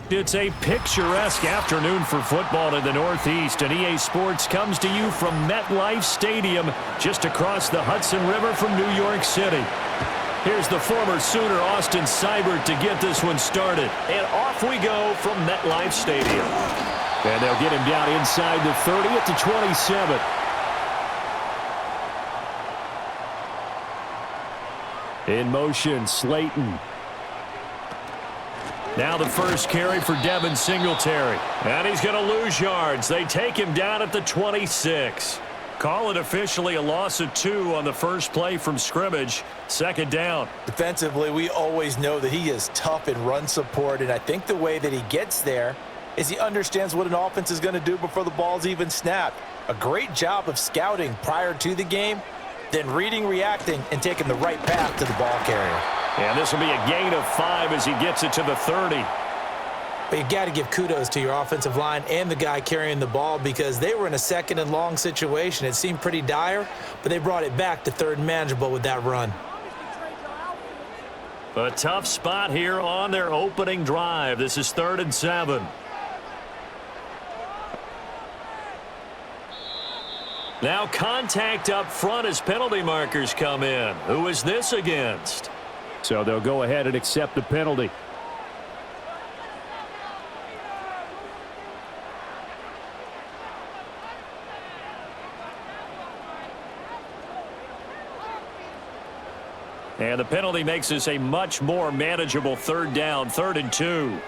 It's a picturesque afternoon for football in the Northeast, and EA Sports comes to you from MetLife Stadium just across the Hudson River from New York City. Here's the former Sooner Austin Seibert to get this one started. And off we go from MetLife Stadium. And they'll get him down inside the 30 at the 27. In motion, Slayton. Now the first carry for Devin Singletary. And he's going to lose yards. They take him down at the 26. Call it officially a loss of 2 on the first play from scrimmage. Second down. Defensively, we always know that he is tough in run support, and I think the way that he gets there is he understands what an offense is going to do before the ball's even snapped. A great job of scouting prior to the game, then reading, reacting, and taking the right path to the ball carrier. And this will be a gain of 5 as he gets it to the 30. But you got to give kudos to your offensive line and the guy carrying the ball because they were in a second and long situation. It seemed pretty dire, but they brought it back to third and manageable with that run. A tough spot here on their opening drive. This is 3rd and 7. Now contact up front as penalty markers come in. Who is this against? So they'll go ahead and accept the penalty. And the penalty makes this a much more manageable 3rd down, 3rd and 2.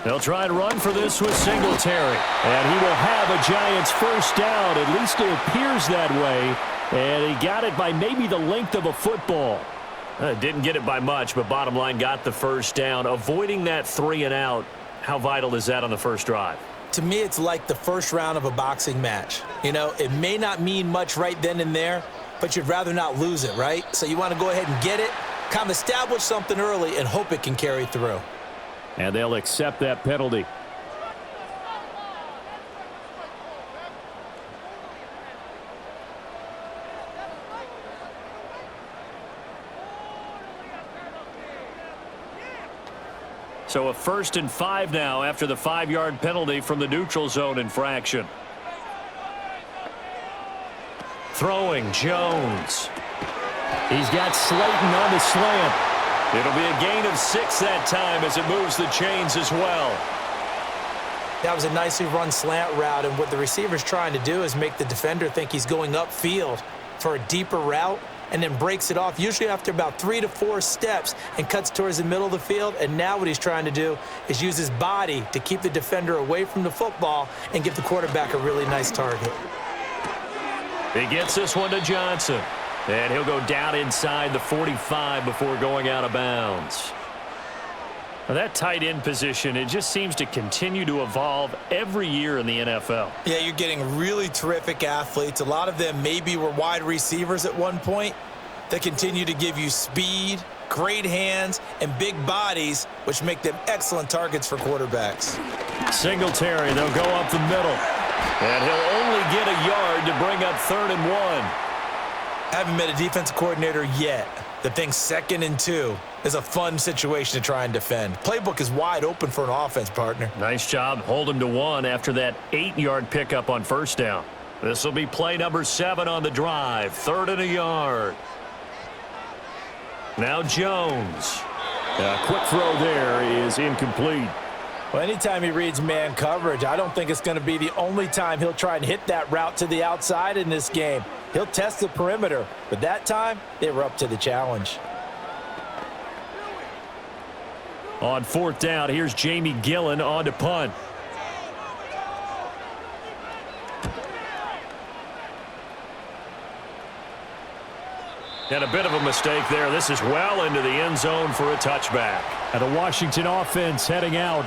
They'll try to run for this with Singletary. And he will have a Giants first down. At least it appears that way. And he got it by maybe the length of a football. Didn't get it by much, but bottom line got the first down. Avoiding that 3 and out, how vital is that on the first drive? To me, it's like the first round of a boxing match. You know, it may not mean much right then and there, but you'd rather not lose it, right? So you want to go ahead and get it, kind of establish something early, and hope it can carry through. And they'll accept that penalty. So a 1st and 5 now after the 5-yard penalty from the neutral zone infraction. Throwing, Jones. He's got Slayton on the slant. It'll be a gain of 6 that time as it moves the chains as well. That was a nicely run slant route, and what the receiver's trying to do is make the defender think he's going upfield for a deeper route, and then breaks it off, usually after about 3 to 4 steps, and cuts towards the middle of the field. And now what he's trying to do is use his body to keep the defender away from the football and give the quarterback a really nice target. He gets this one to Johnson. And he'll go down inside the 45 before going out of bounds. Now that tight end position, it just seems to continue to evolve every year in the NFL. Yeah, you're getting really terrific athletes. A lot of them maybe were wide receivers at one point. They continue to give you speed, great hands, and big bodies, which make them excellent targets for quarterbacks. Singletary, they'll go up the middle. And he'll only get a yard to bring up 3rd and 1. Haven't been a defensive coordinator yet that thinks 2nd and 2 is a fun situation to try and defend. Playbook is wide open for an offense, partner. Nice job. Hold him to 1 after that 8-yard pickup on first down. This will be play number 7 on the drive. 3rd and a yard. Now Jones. A quick throw there is incomplete. Well, anytime he reads man coverage, I don't think it's going to be the only time he'll try and hit that route to the outside in this game. He'll test the perimeter, but that time, they were up to the challenge. On 4th down, here's Jamie Gillen on to punt. And a bit of a mistake there. This is well into the end zone for a touchback. And the Washington offense heading out.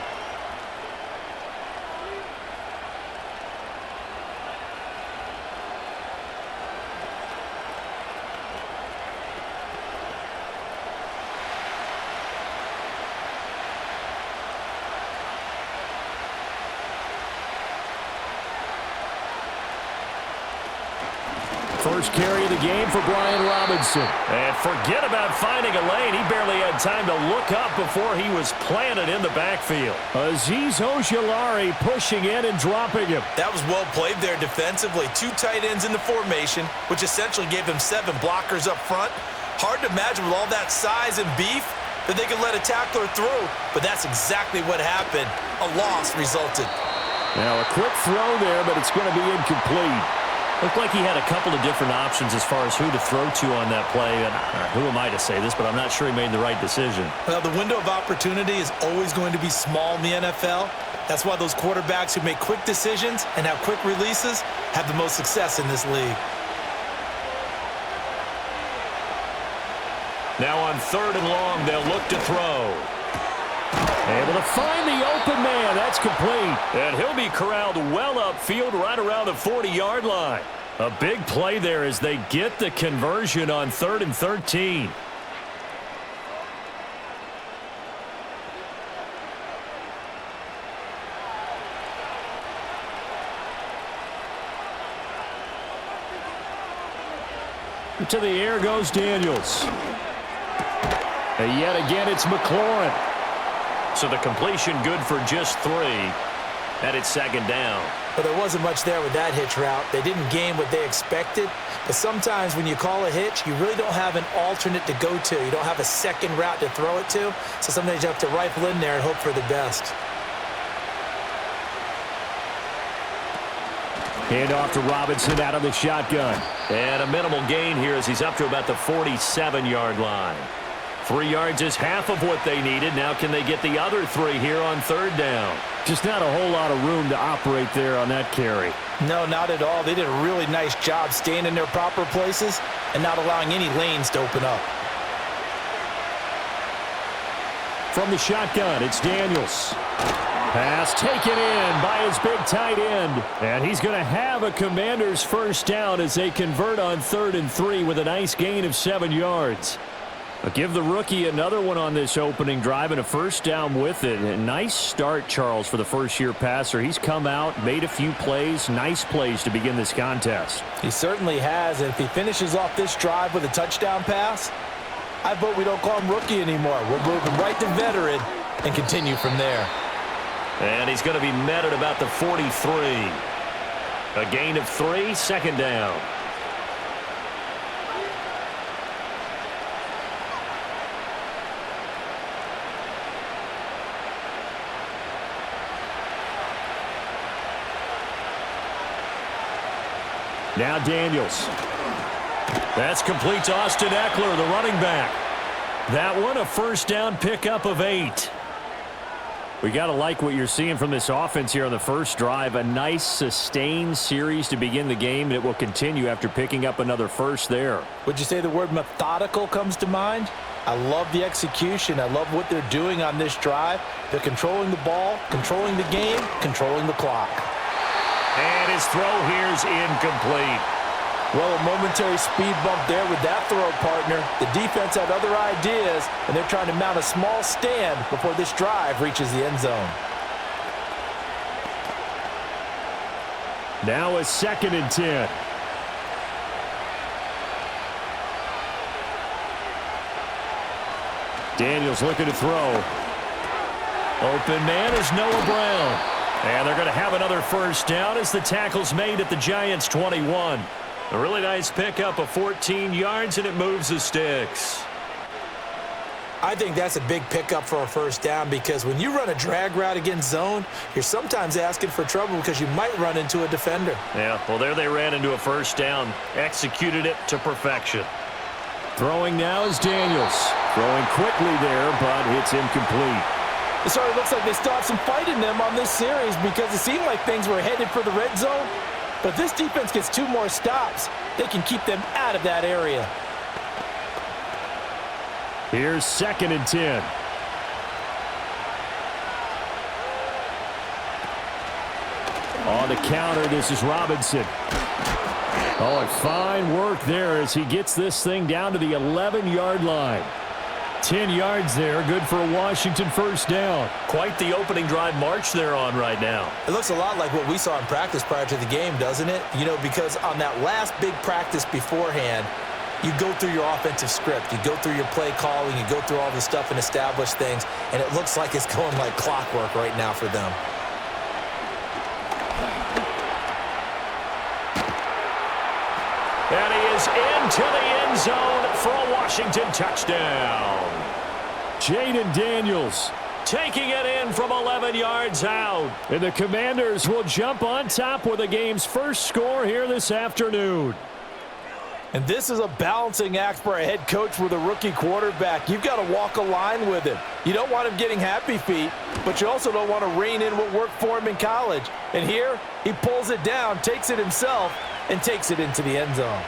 First carry of the game for Brian Robinson. And forget about finding a lane. He barely had time to look up before he was planted in the backfield. Azeez Ojulari pushing in and dropping him. That was well played there defensively. 2 tight ends in the formation, which essentially gave them 7 blockers up front. Hard to imagine with all that size and beef that they could let a tackler through, but that's exactly what happened. A loss resulted. Now a quick throw there, but it's going to be incomplete. Looked like he had a couple of different options as far as who to throw to on that play. And who am I to say this, but I'm not sure he made the right decision. Well, the window of opportunity is always going to be small in the NFL. That's why those quarterbacks who make quick decisions and have quick releases have the most success in this league. Now on 3rd and long, they'll look to throw. Able to find the open man. That's complete. And he'll be corralled well upfield right around the 40-yard line. A big play there as they get the conversion on 3rd and 13. To the air goes Daniels. And yet again, it's McLaurin. So the completion good for just 3. And it's 2nd down. Well, there wasn't much there with that hitch route. They didn't gain what they expected. But sometimes when you call a hitch, you really don't have an alternate to go to. You don't have a second route to throw it to. So sometimes you have to rifle in there and hope for the best. Hand off to Robinson out of the shotgun. And a minimal gain here as he's up to about the 47-yard line. 3 yards is half of what they needed. Now can they get the other 3 here on 3rd down? Just not a whole lot of room to operate there on that carry. No, not at all. They did a really nice job staying in their proper places and not allowing any lanes to open up. From the shotgun, it's Daniels. Pass taken in by his big tight end. And he's going to have a Commanders first down as they convert on 3rd and 3 with a nice gain of 7 yards. But give the rookie another one on this opening drive and a first down with it. A nice start, Charles, for the first-year passer. He's come out, made a few plays, nice plays to begin this contest. He certainly has. And if he finishes off this drive with a touchdown pass, I vote we don't call him rookie anymore. We'll move him right to veteran and continue from there. And he's going to be met at about the 43. A gain of 3, 2nd down. Now Daniels. That's complete to Austin Eckler, the running back. That one, a first down pickup of 8. We got to like what you're seeing from this offense here on the first drive. A nice sustained series to begin the game, and it will continue after picking up another first there. Would you say the word methodical comes to mind? I love the execution. I love what they're doing on this drive. They're controlling the ball, controlling the game, controlling the clock. And his throw here is incomplete. Well, a momentary speed bump there with that throw, partner. The defense had other ideas, and they're trying to mount a small stand before this drive reaches the end zone. Now a 2nd and 10. Daniels looking to throw. Open man is Noah Brown. And they're going to have another first down as the tackle's made at the Giants' 21. A really nice pickup of 14 yards, and it moves the sticks. I think that's a big pickup for a first down because when you run a drag route against zone, you're sometimes asking for trouble because you might run into a defender. Yeah, well, there they ran into a first down. Executed it to perfection. Throwing now is Daniels. Throwing quickly there, but it's incomplete. It sort of looks like they still have some fight in them on this series because it seemed like things were headed for the red zone. But if this defense gets 2 more stops, they can keep them out of that area. Here's 2nd and 10. On the counter, this is Robinson. Oh, and fine work there as he gets this thing down to the 11-yard line. 10 yards there, good for a Washington first down. Quite the opening drive march they're on right now. It looks a lot like what we saw in practice prior to the game, doesn't it? You know, because on that last big practice beforehand, you go through your offensive script. You go through your play calling. You go through all the stuff and establish things, and it looks like it's going like clockwork right now for them. And he is into the end zone for a Washington touchdown. Jayden Daniels taking it in from 11 yards out. And the Commanders will jump on top with the game's first score here this afternoon. And this is a balancing act for a head coach with a rookie quarterback. You've got to walk a line with him. You don't want him getting happy feet, but you also don't want to rein in what worked for him in college. And here, he pulls it down, takes it himself, and takes it into the end zone.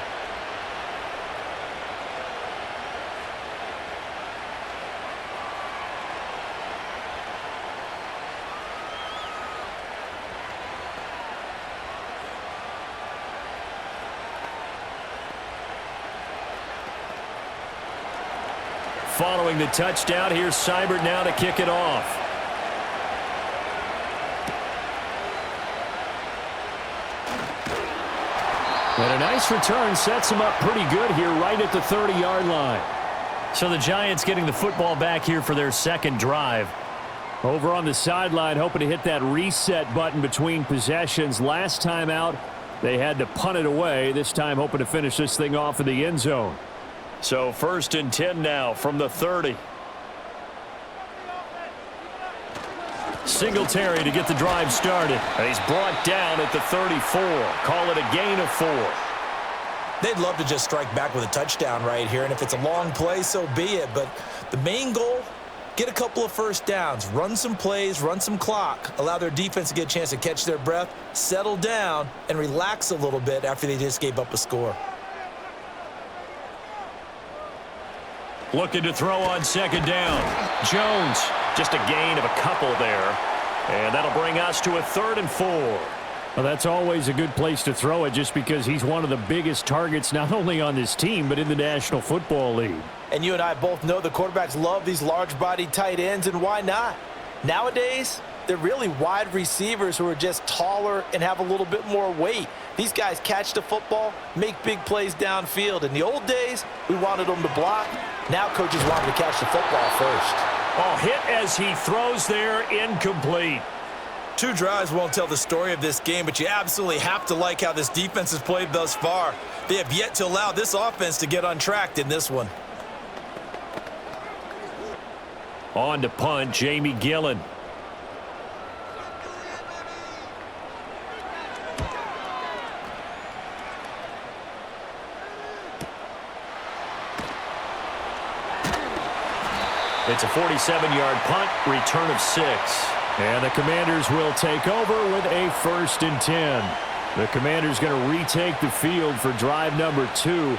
Following the touchdown, here's Seibert now to kick it off. And a nice return sets him up pretty good here right at the 30-yard line. So the Giants getting the football back here for their second drive. Over on the sideline, hoping to hit that reset button between possessions. Last time out, they had to punt it away. This time hoping to finish this thing off in the end zone. So 1st and 10 now from the 30. Singletary to get the drive started. And he's brought down at the 34. Call it a gain of 4. They'd love to just strike back with a touchdown right here, and if it's a long play, so be it. But the main goal, get a couple of first downs, run some plays, run some clock, allow their defense to get a chance to catch their breath, settle down, and relax a little bit after they just gave up a score. Looking to throw on second down. Jones, just a gain of a couple there. And that'll bring us to a 3rd and 4. Well, that's always a good place to throw it just because he's one of the biggest targets not only on this team but in the National Football League. And you and I both know the quarterbacks love these large-bodied tight ends, and why not? Nowadays, they're really wide receivers who are just taller and have a little bit more weight. These guys catch the football, make big plays downfield. In the old days, we wanted them to block. Now coaches want them to catch the football first. Oh, hit as he throws there, incomplete. 2 drives won't tell the story of this game, but you absolutely have to like how this defense has played thus far. They have yet to allow this offense to get untracked in this one. On to punt, Jamie Gillen. It's a 47-yard punt, return of 6. And the Commanders will take over with a 1st and 10. The Commanders going to retake the field for drive number 2.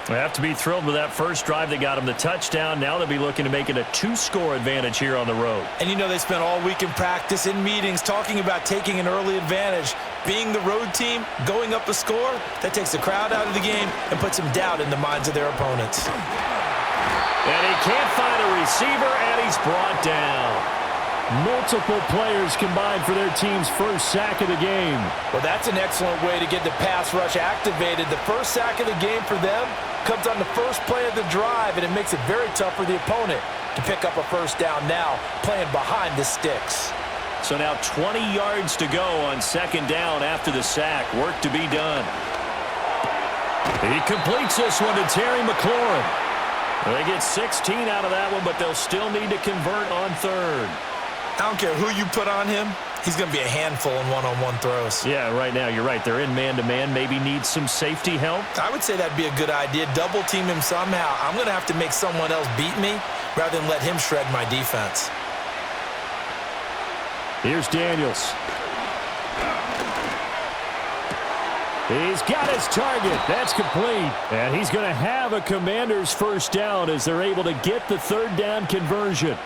They have to be thrilled with that first drive that got them the touchdown. Now they'll be looking to make it a 2-score advantage here on the road. And you know they spent all week in practice, in meetings, talking about taking an early advantage. Being the road team, going up a score, that takes the crowd out of the game and puts some doubt in the minds of their opponents. And he can't find a receiver, and he's brought down. Multiple players combined for their team's first sack of the game. Well, that's an excellent way to get the pass rush activated. The first sack of the game for them comes on the first play of the drive, and it makes it very tough for the opponent to pick up a first down now, playing behind the sticks. So now 20 yards to go on second down after the sack. Work to be done. He completes this one to Terry McLaurin. They get 16 out of that one, but they'll still need to convert on 3rd. I don't care who you put on him. He's going to be a handful in one-on-one throws. Yeah, right now you're right. They're in man-to-man. Maybe need some safety help. I would say that'd be a good idea. Double team him somehow. I'm going to have to make someone else beat me rather than let him shred my defense. Here's Daniels. He's got his target. That's complete. And he's going to have a Commander's first down as they're able to get the 3rd down conversion.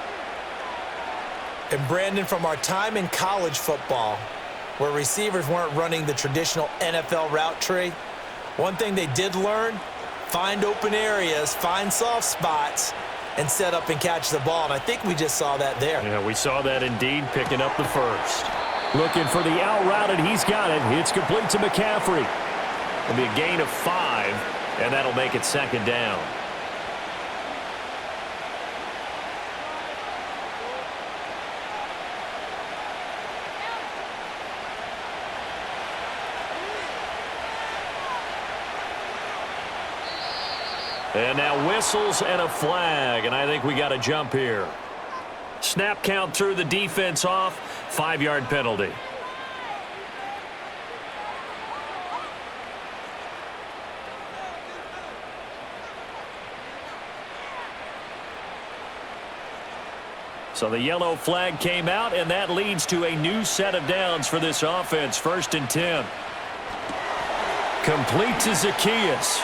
And Brandon, from our time in college football, where receivers weren't running the traditional NFL route tree, one thing they did learn, find open areas, find soft spots, and set up and catch the ball. And I think we just saw that there. Yeah, we saw that indeed, picking up the first. Looking for the out route, and he's got it. It's complete to McCaffrey. It'll be a gain of 5, and that'll make it second down. And now whistles and a flag, and I think we got a jump here. Snap count threw the defense off, 5-yard penalty. So the yellow flag came out, and that leads to a new set of downs for this offense. 1st and 10. Complete to Zacchaeus.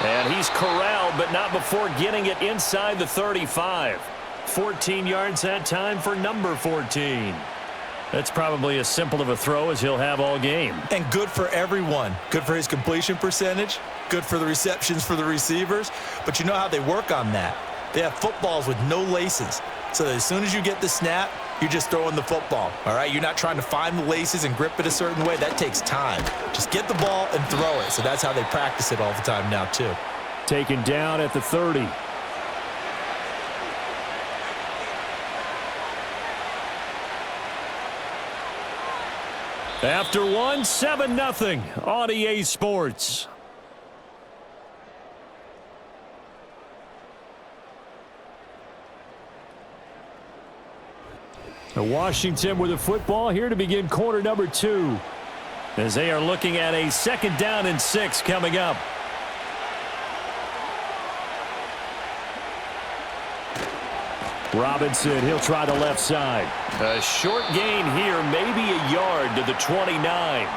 And he's corralled, but not before getting it inside the 35. 14 yards that time for number 14. That's probably as simple of a throw as he'll have all game. And good for everyone. Good for his completion percentage. Good for the receptions for the receivers. But you know how they work on that. They have footballs with no laces. So that as soon as you get the snap, you're just throwing the football. All right? You're not trying to find the laces and grip it a certain way. That takes time. Just get the ball and throw it. So that's how they practice it all the time now, too. Taken down at the 30. After 1, 7-0 on EA Sports. Washington with the football here to begin quarter number 2. As they are looking at a 2nd down and 6 coming up. Robinson, he'll try the left side. A short gain here, maybe a yard to the 29.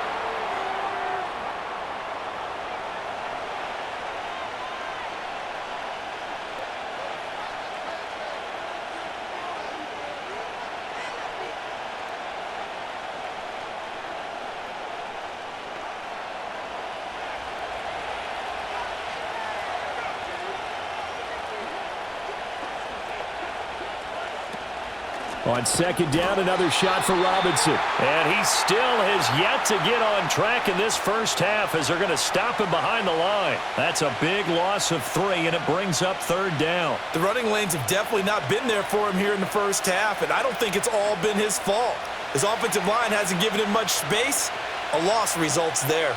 On 2nd down, another shot for Robinson. And he still has yet to get on track in this first half as they're going to stop him behind the line. That's a big loss of 3, and it brings up 3rd down. The running lanes have definitely not been there for him here in the first half, and I don't think it's all been his fault. His offensive line hasn't given him much space. A loss results there.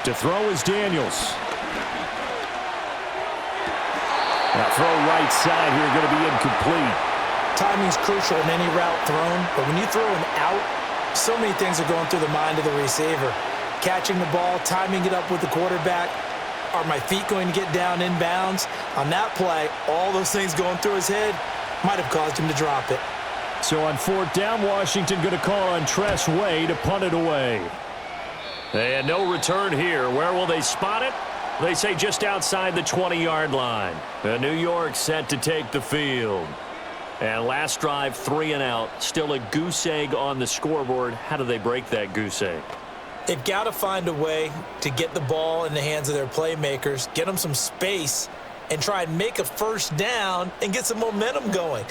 To throw is Daniels. That throw right side here going to be incomplete. Timing's crucial in any route thrown, but when you throw an out, so many things are going through the mind of the receiver. Catching the ball, timing it up with the quarterback. Are my feet going to get down inbounds? On that play, all those things going through his head might have caused him to drop it. So on 4th down, Washington going to call on Tress Way to punt it away. And no return here. Where will they spot it? They say just outside the 20-yard line. New York set to take the field. And last drive, 3 and out. Still a goose egg on the scoreboard. How do they break that goose egg? They've got to find a way to get the ball in the hands of their playmakers, get them some space, and try and make a 1st down and get some momentum going.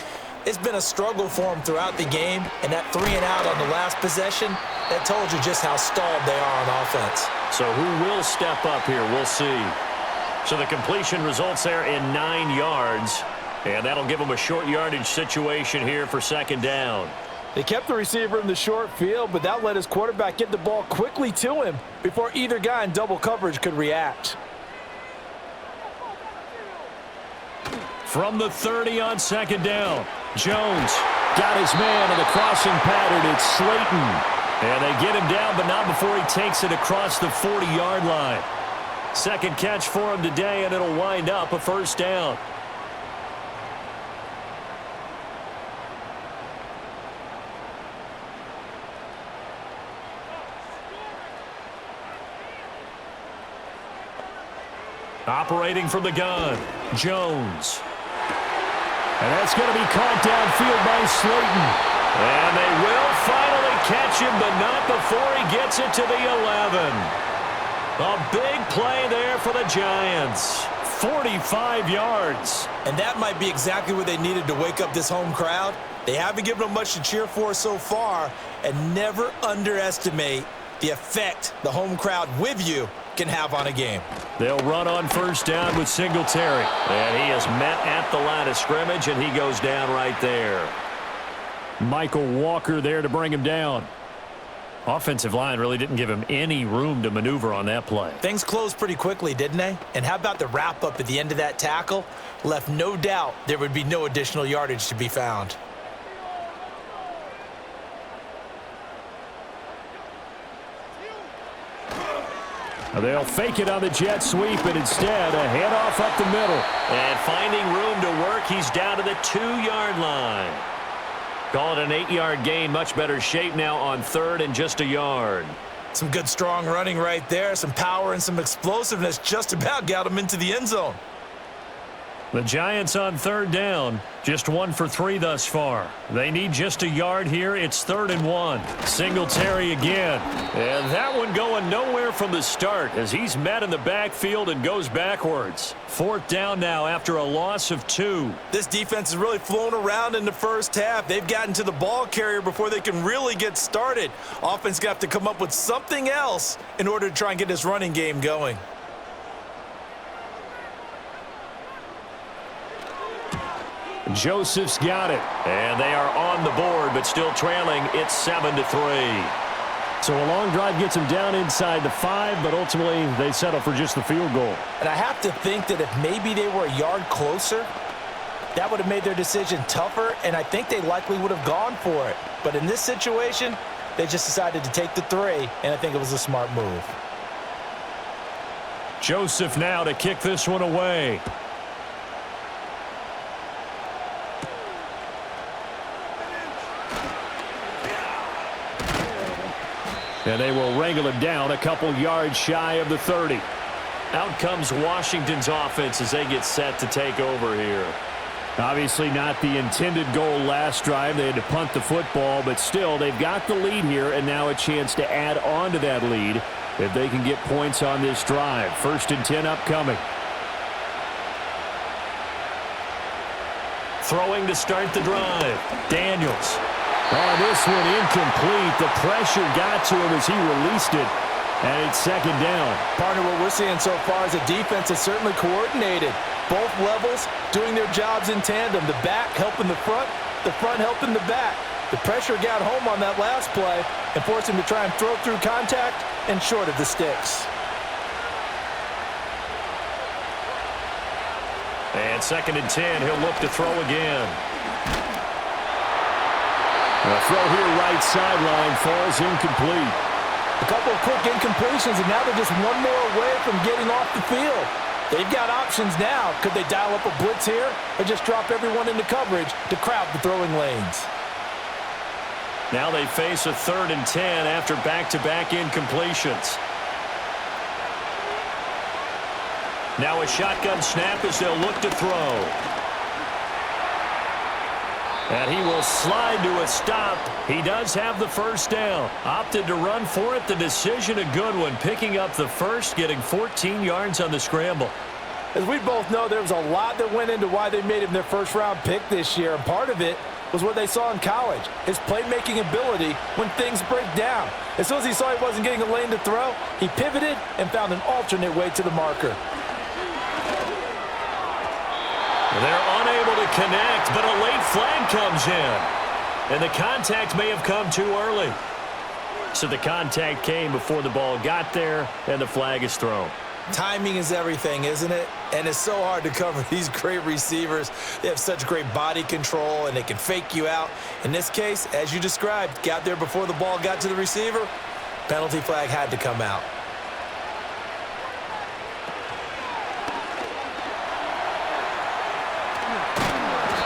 It's been a struggle for them throughout the game, and that 3 and out on the last possession, that told you just how stalled they are on offense. So who will step up here? We'll see. So the completion results there in 9 yards. And that'll give them a short yardage situation here for 2nd down. They kept the receiver in the short field, but that let his quarterback get the ball quickly to him before either guy in double coverage could react. From the 30 on 2nd down, Jones got his man in the crossing pattern. It's Slayton. And they get him down, but not before he takes it across the 40-yard line. 2nd catch for him today, and it'll wind up a 1st down. Operating from the gun, Jones. And that's going to be caught downfield by Slayton. And they will finally catch him, but not before he gets it to the 11. A big play there for the Giants. 45 yards. And that might be exactly what they needed to wake up this home crowd. They haven't given them much to cheer for so far, and never underestimate the effect the home crowd with you can have on a game. They'll run on first down with Singletary. And he is met at the line of scrimmage, and he goes down right there. Michael Walker there to bring him down. Offensive line really didn't give him any room to maneuver on that play. Things closed pretty quickly, didn't they? And how about the wrap-up at the end of that tackle? Left no doubt there would be no additional yardage to be found. They'll fake it on the jet sweep, and instead a handoff up the middle. And finding room to work, he's down to the 2-yard line. Call it an 8-yard gain. Much better shape now on third and just a yard. Some good, strong running right there. Some power and some explosiveness just about got him into the end zone. The Giants on third down, just 1 for 3 thus far. They need just a yard here. It's 3rd and 1. Singletary again. And that one going nowhere from the start as he's met in the backfield and goes backwards. 4th down now after a loss of 2. This defense is really flown around in the first half. They've gotten to the ball carrier before they can really get started. Offense got to come up with something else in order to try and get this running game going. Joseph's got it. And they are on the board, but still trailing. It's 7-3. So a long drive gets them down inside the 5, but ultimately they settle for just the field goal. And I have to think that if maybe they were a yard closer, that would have made their decision tougher, and I think they likely would have gone for it. But in this situation, they just decided to take the 3, and I think it was a smart move. Joseph now to kick this one away. And they will wrangle him down a couple yards shy of the 30. Out comes Washington's offense as they get set to take over here. Obviously not the intended goal last drive. They had to punt the football, but still they've got the lead here and now a chance to add on to that lead if they can get points on this drive. 1st and 10 upcoming. Throwing to start the drive. Daniels. Oh, this one incomplete. The pressure got to him as he released it. And it's 2nd down. Partner, what we're seeing so far is a defense that's certainly coordinated. Both levels doing their jobs in tandem. The back helping the front helping the back. The pressure got home on that last play and forced him to try and throw through contact and short of the sticks. And 2nd and 10, he'll look to throw again. The throw here right sideline falls incomplete. A couple of quick incompletions, and now they're just one more away from getting off the field. They've got options now. Could they dial up a blitz here or just drop everyone into coverage to crowd the throwing lanes? Now they face a 3rd and 10 after back-to-back incompletions. Now a shotgun snap as they'll look to throw. And he will slide to a stop. He does have the 1st down. Opted to run for it. The decision a good one. Picking up the 1st, getting 14 yards on the scramble. As we both know, there was a lot that went into why they made him their 1st-round pick this year. And part of it was what they saw in college, his playmaking ability when things break down. As soon as he saw he wasn't getting a lane to throw, he pivoted and found an alternate way to the marker. They're unable to connect, but a late flag comes in. And the contact may have come too early. So the contact came before the ball got there, and the flag is thrown. Timing is everything, isn't it? And it's so hard to cover these great receivers. They have such great body control, and they can fake you out. In this case, as you described, got there before the ball got to the receiver. Penalty flag had to come out.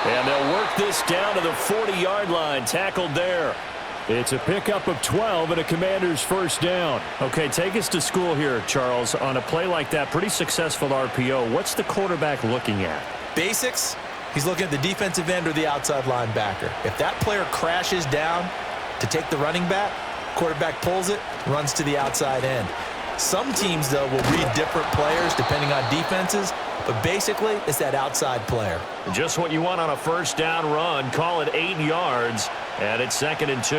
And they'll work this down to the 40-yard line. Tackled there. It's a pickup of 12 and a Commander's 1st down. Okay, take us to school here, Charles. On a play like that, pretty successful RPO. What's the quarterback looking at? Basics. He's looking at the defensive end or the outside linebacker. If that player crashes down to take the running back, quarterback pulls it, runs to the outside end. Some teams, though, will read different players depending on defenses. but basically it's that outside player. Just what you want on a first down run. Call it 8 yards, and it's 2nd and 2.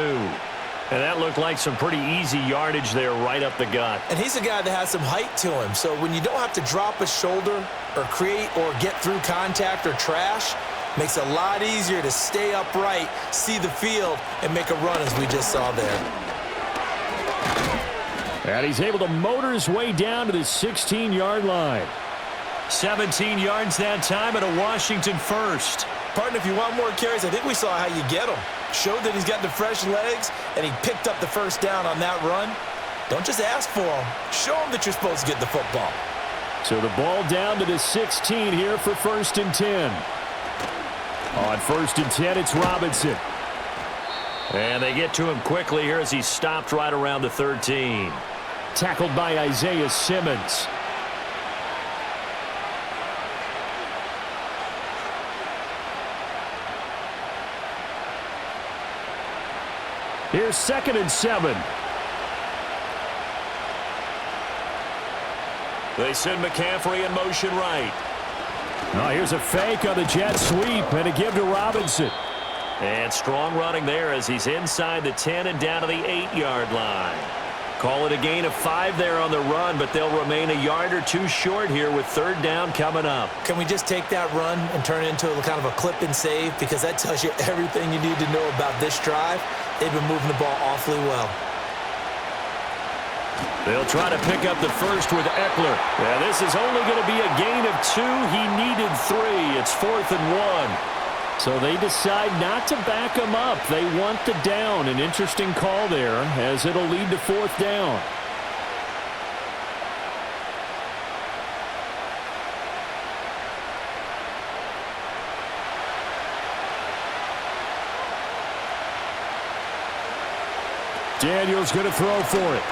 And that looked like some pretty easy yardage there right up the gut. And he's a guy that has some height to him, so when you don't have to drop a shoulder or create or get through contact or trash, makes it a lot easier to stay upright, see the field, and make a run as we just saw there. And he's able to motor his way down to the 16-yard line. 17 yards that time and a Washington first. Partner, if you want more carries, I think we saw how you get them. Showed that he's got the fresh legs, and he picked up the first down on that run. Don't just ask for them. Show them that you're supposed to get the football. So the ball down to the 16 here for 1st and 10. On 1st and 10, it's Robinson. And they get to him quickly here as he's stopped right around the 13. Tackled by Isaiah Simmons. Here's 2nd and 7. They send McCaffrey in motion right. Oh, here's a fake on the jet sweep and a give to Robinson. And strong running there as he's inside the 10 and down to the 8-yard line. Call it a gain of 5 there on the run, but they'll remain a yard or 2 short here with 3rd down coming up. Can we just take that run and turn it into a kind of a clip and save? Because that tells you everything you need to know about this drive. They've been moving the ball awfully well. They'll try to pick up the first with Eckler. Yeah, this is only going to be a gain of 2. He needed 3. It's 4th and 1. So they decide not to back him up. They want the down. An interesting call there as it'll lead to 4th down. Daniel's going to throw for it.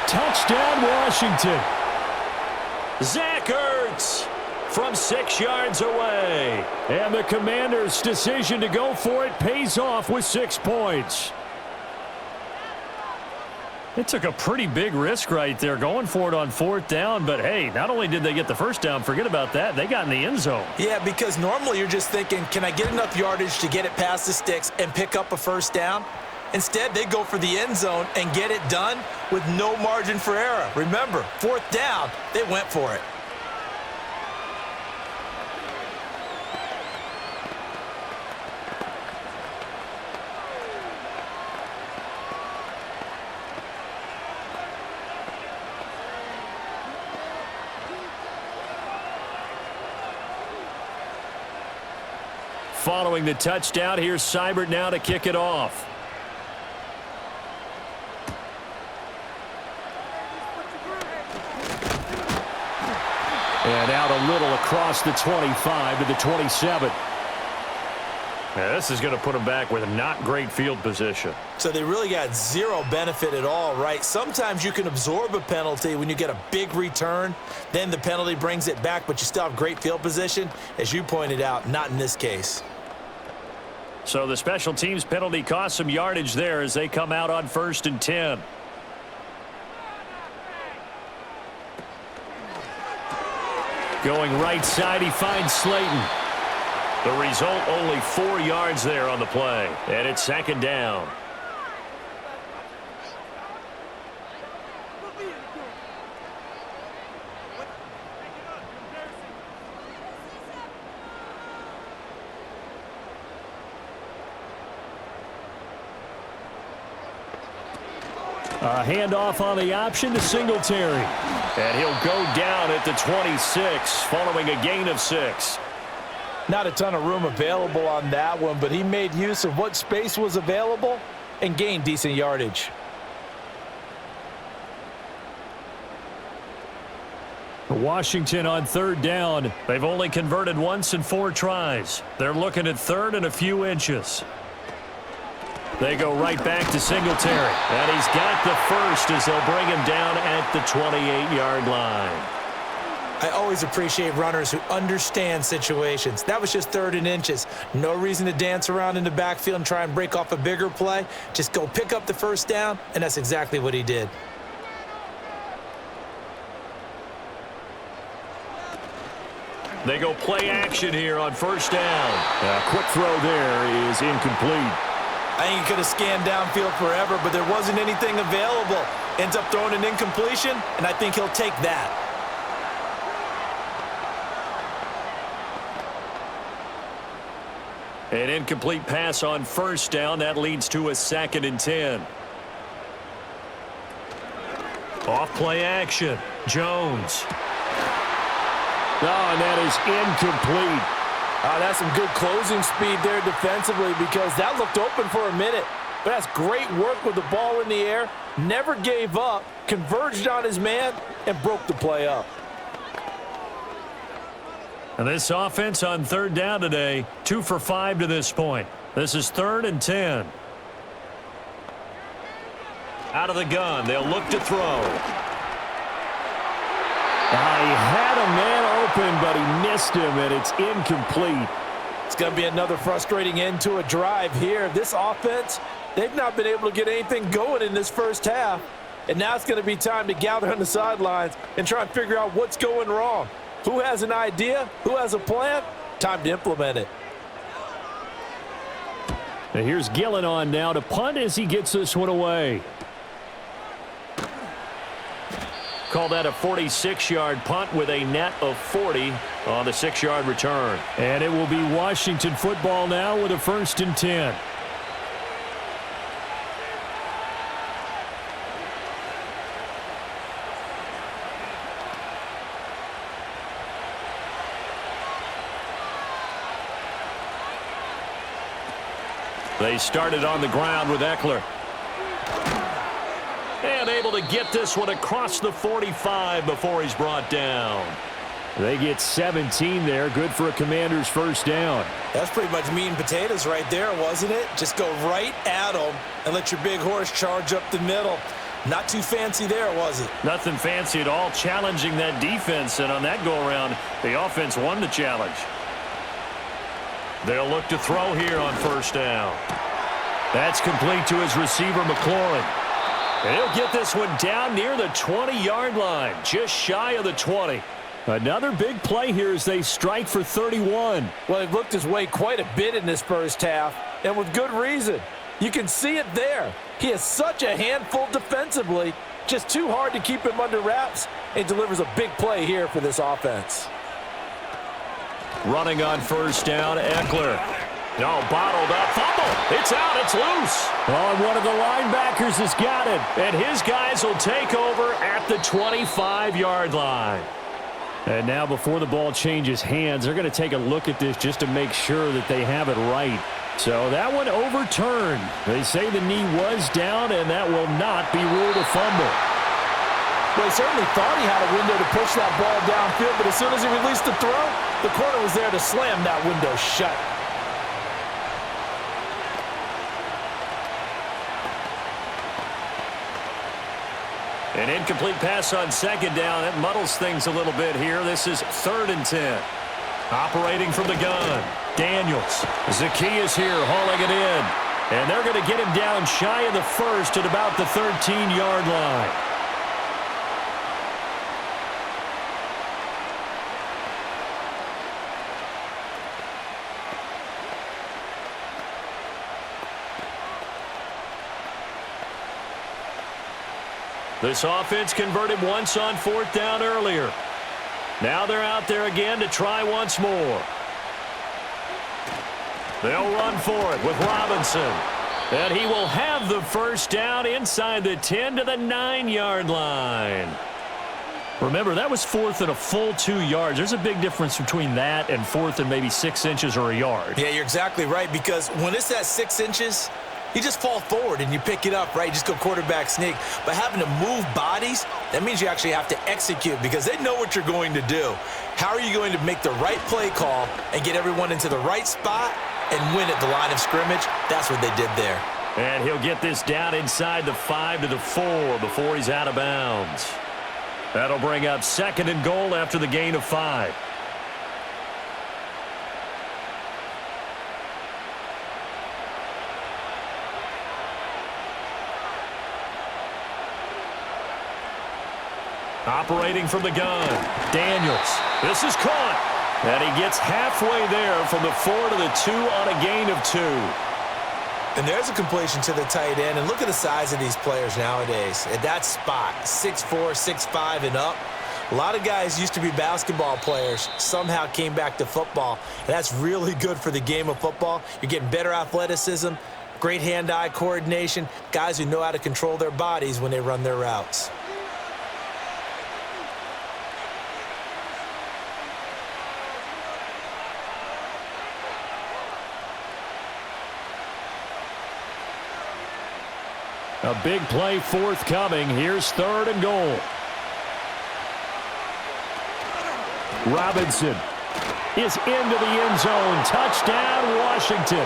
Touchdown, Washington. Zach Ertz from 6 yards away. And the Commanders' decision to go for it pays off with 6 points. It took a pretty big risk right there going for it on 4th down. But, hey, not only did they get the first down, forget about that, they got in the end zone. Yeah, because normally you're just thinking, can I get enough yardage to get it past the sticks and pick up a first down? Instead, they go for the end zone and get it done with no margin for error. Remember, 4th down, they went for it. Following the touchdown, here's Seibert now to kick it off. And out a little across the 25 to the 27. Yeah, this is going to put them back with a not great field position. So they really got zero benefit at all, right? Sometimes you can absorb a penalty when you get a big return. Then the penalty brings it back, but you still have great field position. As you pointed out, not in this case. So the special teams penalty cost some yardage there as they come out on 1st and 10. Going right side, he finds Slayton. The result, only 4 yards there on the play. And it's 2nd down. A handoff on the option to Singletary. And he'll go down at the 26 following a gain of 6. Not a ton of room available on that one, but he made use of what space was available and gained decent yardage. Washington on 3rd down. They've only converted once in 4 tries. They're looking at 3rd and a few inches. They go right back to Singletary. And he's got the first as they'll bring him down at the 28-yard line. I always appreciate runners who understand situations. That was just 3rd and inches. No reason to dance around in the backfield and try and break off a bigger play. Just go pick up the first down, and that's exactly what he did. They go play action here on first down. A quick throw there is incomplete. I think he could have scanned downfield forever, but there wasn't anything available. Ends up throwing an incompletion, and I think he'll take that. An incomplete pass on first down. That leads to a 2nd and 10. Off play action. Jones. Oh, and that is incomplete. That's some good closing speed there defensively because that looked open for a minute. But that's great work with the ball in the air. Never gave up, converged on his man, and broke the play up. And this offense on 3rd down today, 2 for 5 to this point. This is 3rd and 10. Out of the gun, they'll look to throw. He had a man open, but he missed him, and it's incomplete. It's going to be another frustrating end to a drive here. This offense, they've not been able to get anything going in this first half. And now it's going to be time to gather on the sidelines and try and figure out what's going wrong. Who has an idea? Who has a plan? Time to implement it. And here's Gillen on now to punt as he gets this one away. Call that a 46-yard punt with a net of 40 on the 6-yard return. And it will be Washington football now with a 1st and 10. They started on the ground with Eckler. And able to get this one across the 45 before he's brought down. They get 17 there. Good for a Commander's 1st down. That's pretty much meat and potatoes right there, wasn't it? Just go right at them and let your big horse charge up the middle. Not too fancy there, was it? Nothing fancy at all, challenging that defense. And on that go-around, the offense won the challenge. They'll look to throw here on 1st down. That's complete to his receiver, McLaurin. And he'll get this one down near the 20-yard line, just shy of the 20. Another big play here as they strike for 31. Well, he looked his way quite a bit in this first half, and with good reason. You can see it there. He is such a handful defensively, just too hard to keep him under wraps, and delivers a big play here for this offense. Running on 1st down, Eckler. No, bottled up. Fumble. It's out. It's loose. Oh, and one of the linebackers has got it. And his guys will take over at the 25-yard line. And now before the ball changes hands, they're going to take a look at this just to make sure that they have it right. So that one overturned. They say the knee was down, and that will not be ruled a fumble. Well, he certainly thought he had a window to push that ball downfield, but as soon as he released the throw, the corner was there to slam that window shut. An incomplete pass on 2nd down. That muddles things a little bit here. This is 3rd and 10. Operating from the gun. Daniels. Zacchaeus here hauling it in. And they're going to get him down shy of the 1st at about the 13-yard line. This offense converted once on 4th down earlier. Now they're out there again to try once more. They'll run for it with Robinson. And he will have the 1st down inside the 10 to the 9-yard line. Remember, that was 4th and a full 2 yards. There's a big difference between that and 4th and maybe 6 inches or a yard. Yeah, you're exactly right, because when it's at 6 inches, you just fall forward and you pick it up, right? You just go quarterback sneak. But having to move bodies, that means you actually have to execute because they know what you're going to do. How are you going to make the right play call and get everyone into the right spot and win at the line of scrimmage? That's what they did there. And he'll get this down inside the 5 to the 4 before he's out of bounds. That'll bring up 2nd and goal after the gain of 5. Operating from the gun, Daniels. This is caught. And he gets halfway there from the 4 to the 2 on a gain of 2. And there's a completion to the tight end. And look at the size of these players nowadays. At that spot, 6'4", 6'5", and up. A lot of guys used to be basketball players, somehow came back to football. And that's really good for the game of football. You're getting better athleticism, great hand-eye coordination, guys who know how to control their bodies when they run their routes. A big play forthcoming. Here's 3rd and goal. Robinson is into the end zone. Touchdown, Washington.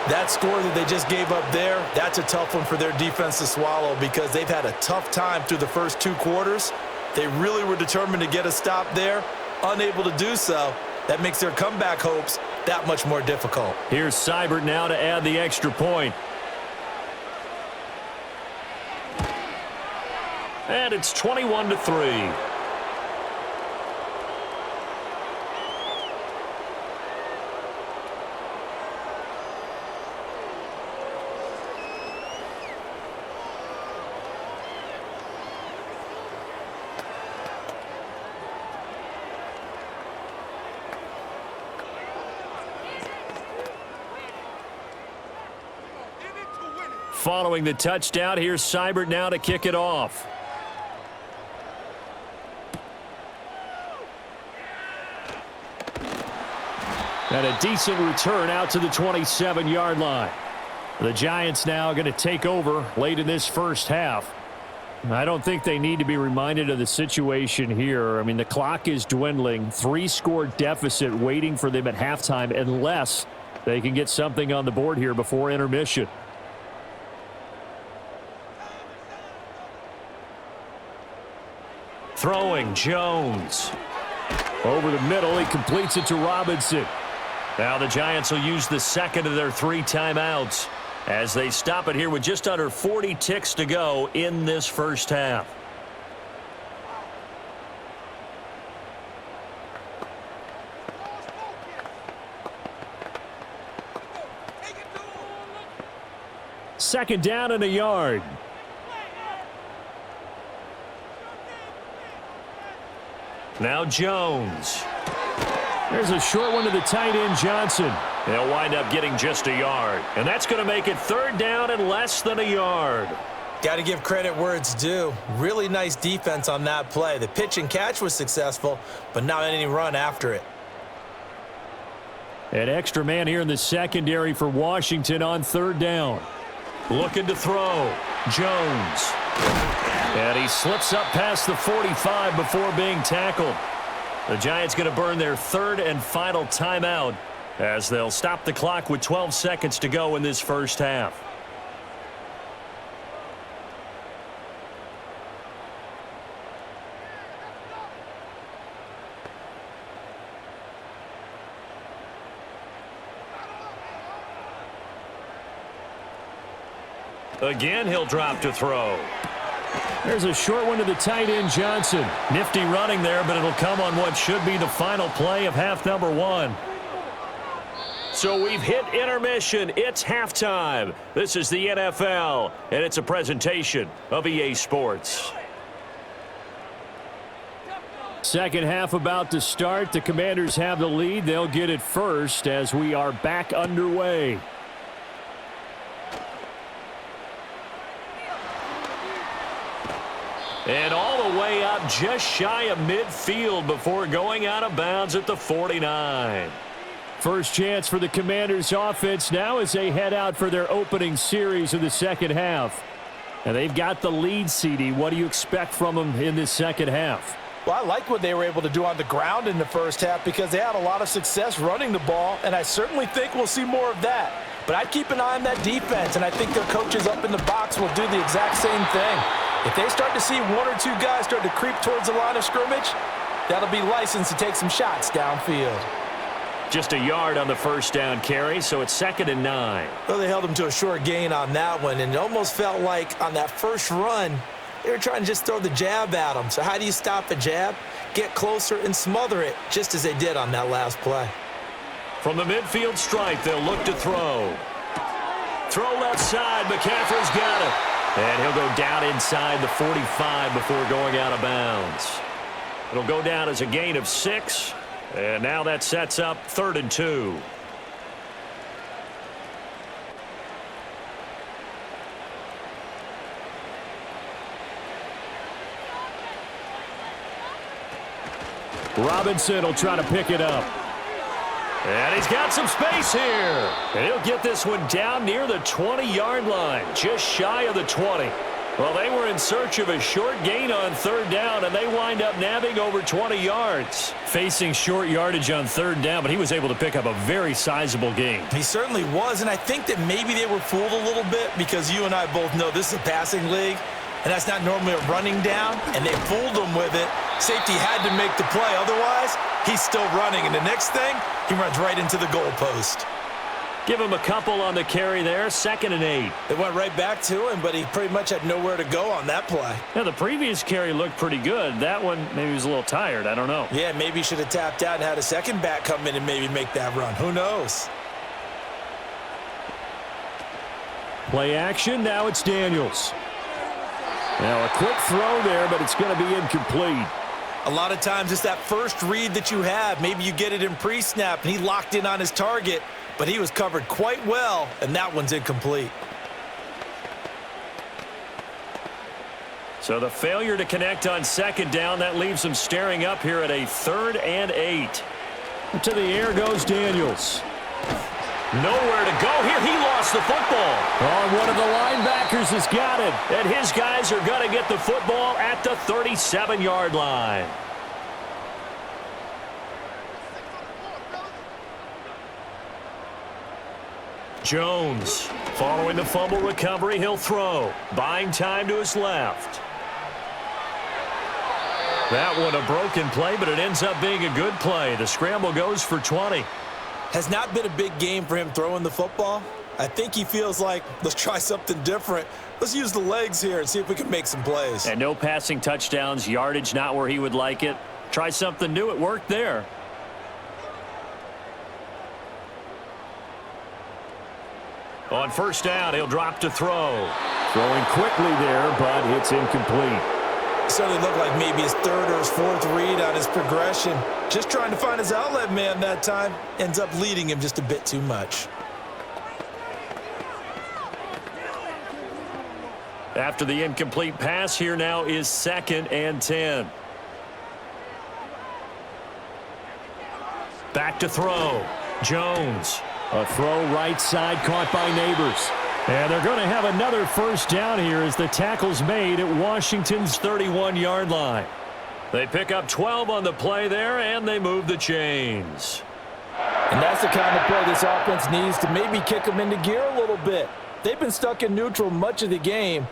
That score that they just gave up there, that's a tough one for their defense to swallow because they've had a tough time through the first 2 quarters. They really were determined to get a stop there, unable to do so. That makes their comeback hopes that much more difficult. Here's Seibert now to add the extra point. And it's 21-3. Following the touchdown, here's Seibert now to kick it off. And a decent return out to the 27-yard line. The Giants now going to take over late in this first half. I don't think they need to be reminded of the situation here. I mean, the clock is dwindling. 3-score deficit waiting for them at halftime unless they can get something on the board here before intermission. Throwing, Jones. Over the middle, he completes it to Robinson. Now the Giants will use the second of their 3 timeouts as they stop it here with just under 40 ticks to go in this first half. Second down and a yard. Now Jones. There's a short one to the tight end, Johnson. They'll wind up getting just a yard. And that's going to make it 3rd down and less than a yard. Got to give credit where it's due. Really nice defense on that play. The pitch and catch was successful, but not any run after it. An extra man here in the secondary for Washington on 3rd down. Looking to throw. Jones. And he slips up past the 45 before being tackled. The Giants going to burn their 3rd and final timeout as they'll stop the clock with 12 seconds to go in this first half. Again, he'll drop to throw. There's a short one to the tight end, Johnson. Nifty running there, but it'll come on what should be the final play of half number 1. So we've hit intermission. It's halftime. This is the NFL, and it's a presentation of EA Sports. Second half about to start. The Commanders have the lead. They'll get it first as we are back underway. And all the way up just shy of midfield before going out of bounds at the 49. First chance for the Commanders offense now as they head out for their opening series of the second half. And they've got the lead, CD. What do you expect from them in this second half? Well, I like what they were able to do on the ground in the first half because they had a lot of success running the ball, and I certainly think we'll see more of that. But I'd keep an eye on that defense, and I think their coaches up in the box will do the exact same thing. If they start to see 1 or 2 guys start to creep towards the line of scrimmage, that'll be licensed to take some shots downfield. Just a yard on the first down carry, so it's 2nd and 9. Well, they held him to a short gain on that one, and it almost felt like on that first run, they were trying to just throw the jab at him. So how do you stop a jab? get closer, and smother it, just as they did on that last play. From the midfield stripe, they'll look to throw. Throw left side. McCaffrey's got it. And he'll go down inside the 45 before going out of bounds. It'll go down as a gain of 6. And now that sets up 3rd and 2. Robinson will try to pick it up. And he's got some space here. And he'll get this one down near the 20-yard line, just shy of the 20. Well, they were in search of a short gain on 3rd down, and they wind up nabbing over 20 yards. Facing short yardage on 3rd down, but he was able to pick up a very sizable gain. He certainly was, and I think that maybe they were fooled a little bit because you and I both know this is a passing league, and that's not normally a running down, and they fooled him with it. Safety had to make the play. Otherwise, he's still running, and the next thing, he runs right into the goalpost. Give him a couple on the carry there, 2nd and 8. They went right back to him, but he pretty much had nowhere to go on that play. Yeah, the previous carry looked pretty good. That one, maybe he was a little tired. I don't know. Yeah, maybe he should have tapped out and had a second back come in and maybe make that run. Who knows? Play action. Now it's Daniels. Now a quick throw there, but it's going to be incomplete. A lot of times it's that first read that you have. Maybe you get it in pre-snap, and he locked in on his target, but he was covered quite well, and that one's incomplete. So the failure to connect on 2nd down, that leaves them staring up here at a 3rd and 8. To the air goes Daniels. Nowhere to go here. He lost the football. One of the linebackers has got it. And his guys are going to get the football at the 37-yard line. Jones, following the fumble recovery, he'll throw. Buying time to his left. That one a broken play, but it ends up being a good play. The scramble goes for 20. Has not been a big game for him throwing the football. I think he feels like, let's try something different. Let's use the legs here and see if we can make some plays. And no passing touchdowns, yardage not where he would like it. Try something new. It worked there. On 1st down, he'll drop to throw. Throwing quickly there, but it's incomplete. Certainly looked like maybe his 3rd or his 4th read on his progression. Just trying to find his outlet man that time. Ends up leading him just a bit too much. After the incomplete pass, here now is 2nd and 10. Back to throw. Jones. A throw right side caught by Neighbors. And they're going to have another 1st down here as the tackle's made at Washington's 31-yard line. They pick up 12 on the play there, and they move the chains. And that's the kind of play this offense needs to maybe kick them into gear a little bit. They've been stuck in neutral much of the game.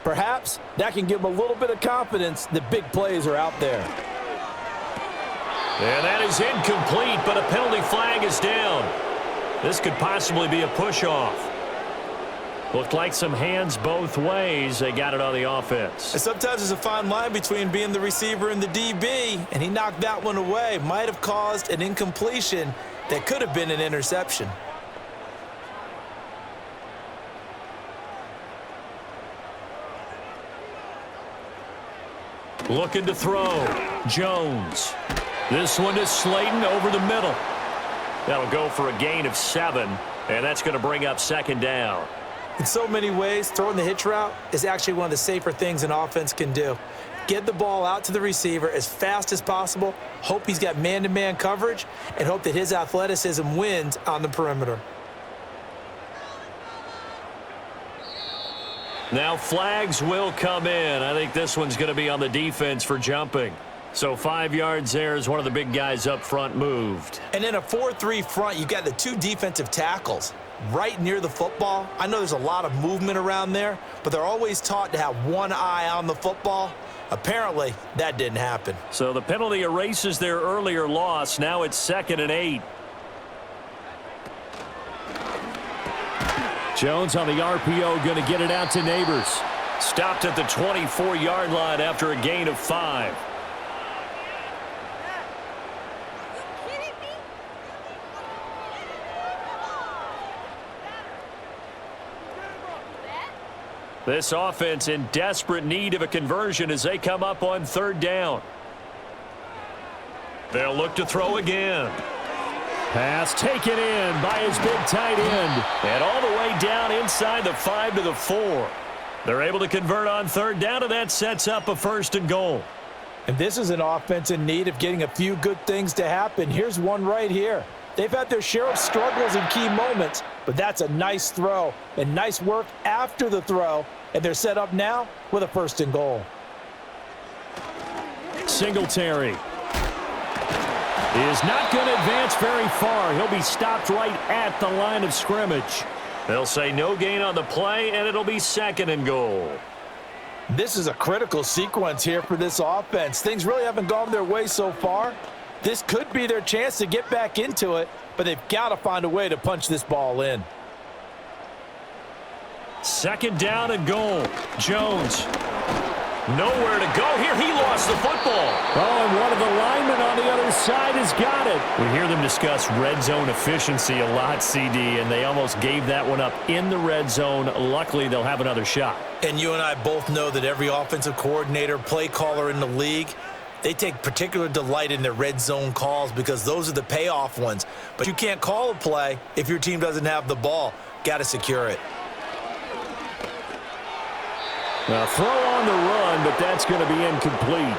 Perhaps that can give them a little bit of confidence that big plays are out there. And that is incomplete, but a penalty flag is down. This could possibly be a push-off. Looked like some hands both ways. They got it on the offense. And sometimes there's a fine line between being the receiver and the DB, and he knocked that one away. Might have caused an incompletion that could have been an interception. Looking to throw. Jones. This one to Slayton over the middle. That'll go for a gain of 7, and that's going to bring up 2nd down. In so many ways, throwing the hitch route is actually one of the safer things an offense can do. Get the ball out to the receiver as fast as possible, hope he's got man-to-man coverage, and hope that his athleticism wins on the perimeter. Now flags will come in. I think this one's going to be on the defense for jumping. So 5 yards there as one of the big guys up front moved. And in a 4-3 front, you got the 2 defensive tackles right near the football. I know there's a lot of movement around there, but they're always taught to have one eye on the football. Apparently, that didn't happen. So the penalty erases their earlier loss. Now it's 2nd and 8. Jones on the RPO, going to get it out to Neighbors. Stopped at the 24-yard line after a gain of 5. This offense in desperate need of a conversion as they come up on 3rd down. They'll look to throw again. Pass taken in by his big tight end. And all the way down inside the 5 to the 4. They're able to convert on 3rd down, and that sets up a 1st and goal. And this is an offense in need of getting a few good things to happen. Here's one right here. They've had their share of struggles in key moments, but that's a nice throw and nice work after the throw, and they're set up now with a 1st and goal. Singletary is not going to advance very far. He'll be stopped right at the line of scrimmage. They'll say no gain on the play, and it'll be 2nd and goal. This is a critical sequence here for this offense. Things really haven't gone their way so far. This could be their chance to get back into it, but they've got to find a way to punch this ball in. 2nd down and goal. Jones. Nowhere to go here. He lost the football. Oh, and one of the linemen on the other side has got it. We hear them discuss red zone efficiency a lot, CD, and they almost gave that one up in the red zone. Luckily, they'll have another shot. And you and I both know that every offensive coordinator, play caller in the league, they take particular delight in their red zone calls because those are the payoff ones. But you can't call a play if your team doesn't have the ball. Got to secure it. Now throw on the run, but that's going to be incomplete.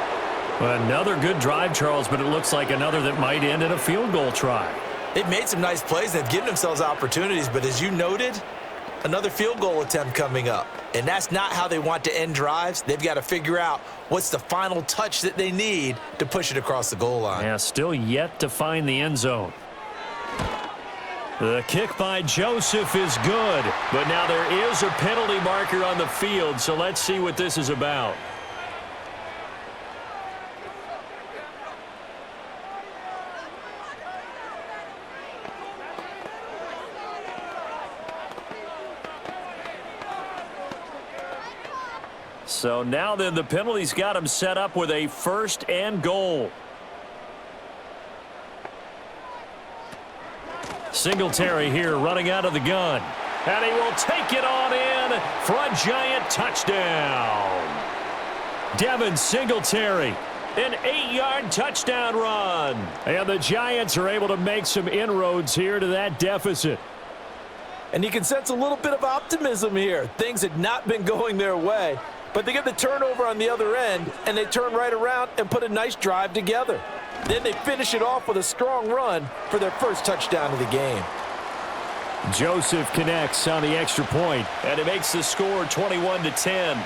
Another good drive, Charles, but it looks like another that might end in a field goal try. They've made some nice plays. They've given themselves opportunities, but as you noted, another field goal attempt coming up. And that's not how they want to end drives. They've got to figure out what's the final touch that they need to push it across the goal line. Yeah, still yet to find the end zone. The kick by Joseph is good, but now there is a penalty marker on the field, so let's see what this is about. So now then the penalty's got him set up with a 1st and goal. Singletary here running out of the gun. And he will take it on in for a giant touchdown. Devin Singletary, an 8-yard touchdown run. And the Giants are able to make some inroads here to that deficit. And you can sense a little bit of optimism here. Things had not been going their way, but they get the turnover on the other end, and they turn right around and put a nice drive together. Then they finish it off with a strong run for their 1st touchdown of the game. Joseph connects on the extra point, and it makes the score 21-10.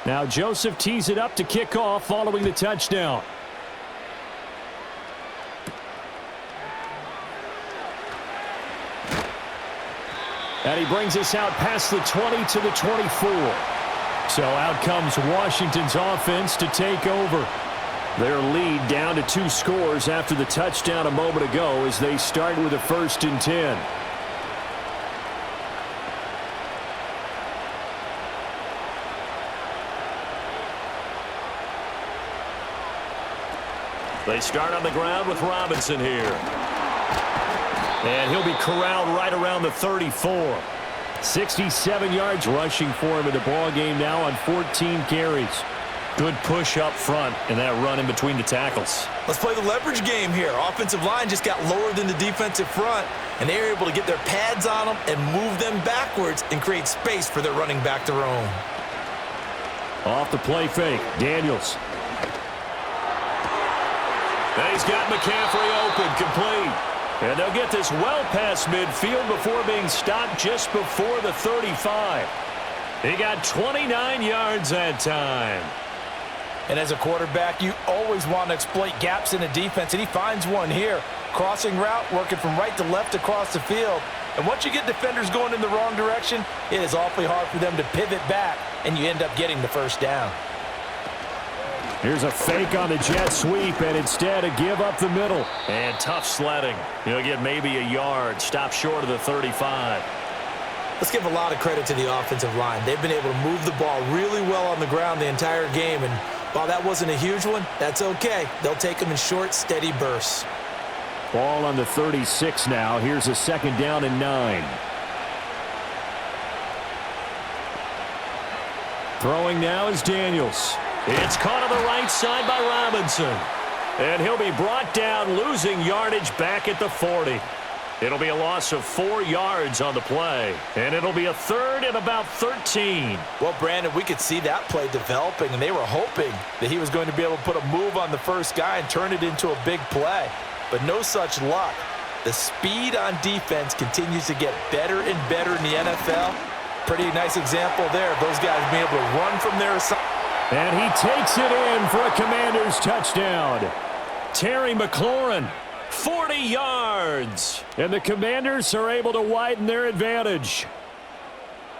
Now Joseph tees it up to kick off following the touchdown. And he brings us out past the 20 to the 24. So out comes Washington's offense to take over. Their lead down to 2 scores after the touchdown a moment ago as they start with a 1st and 10. They start on the ground with Robinson here. And he'll be corralled right around the 34. 67 yards rushing for him in the ball game now on 14 carries. Good push up front and that run in between the tackles. Let's play the leverage game here. Offensive line just got lower than the defensive front, and they were able to get their pads on them and move them backwards and create space for their running back to roam. Off the play fake, Daniels. And he's got McCaffrey open, complete. And they'll get this well past midfield before being stopped just before the 35. He got 29 yards that time. And as a quarterback, you always want to exploit gaps in the defense, and he finds one here. Crossing route, working from right to left across the field. And once you get defenders going in the wrong direction, it is awfully hard for them to pivot back, and you end up getting the 1st down. Here's a fake on the jet sweep, and instead a give up the middle. And tough sledding. He'll get maybe a yard. Stop short of the 35. Let's give a lot of credit to the offensive line. They've been able to move the ball really well on the ground the entire game, and while that wasn't a huge one, that's okay. They'll take them in short, steady bursts. Ball on the 36 now. Here's a 2nd down and 9. Throwing now is Daniels. It's caught on the right side by Robinson. And he'll be brought down, losing yardage back at the 40. It'll be a loss of 4 yards on the play. And it'll be a 3rd and about 13. Well, Brandon, we could see that play developing, and they were hoping that he was going to be able to put a move on the first guy and turn it into a big play. But no such luck. The speed on defense continues to get better and better in the NFL. Pretty nice example there of those guys being able to run from their assignment. And he takes it in for a Commanders touchdown. Terry McLaurin, 40 yards. and the Commanders are able to widen their advantage.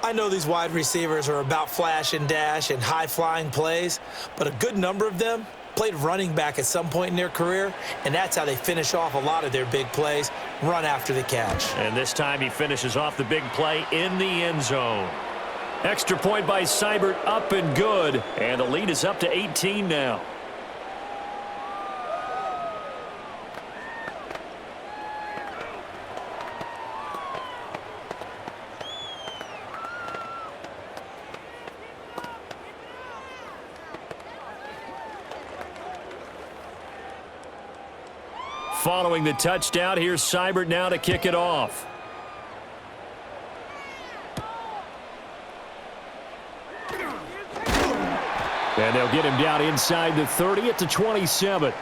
I know these wide receivers are about flash and dash and high-flying plays, but a good number of them played running back at some point in their career, and that's how they finish off a lot of their big plays, run after the catch. And this time he finishes off the big play in the end zone. Extra point by Seibert, up and good. And the lead is up to 18 now. Following the touchdown, here's Seibert now to kick it off. And they'll get him down inside the 30 at the 27.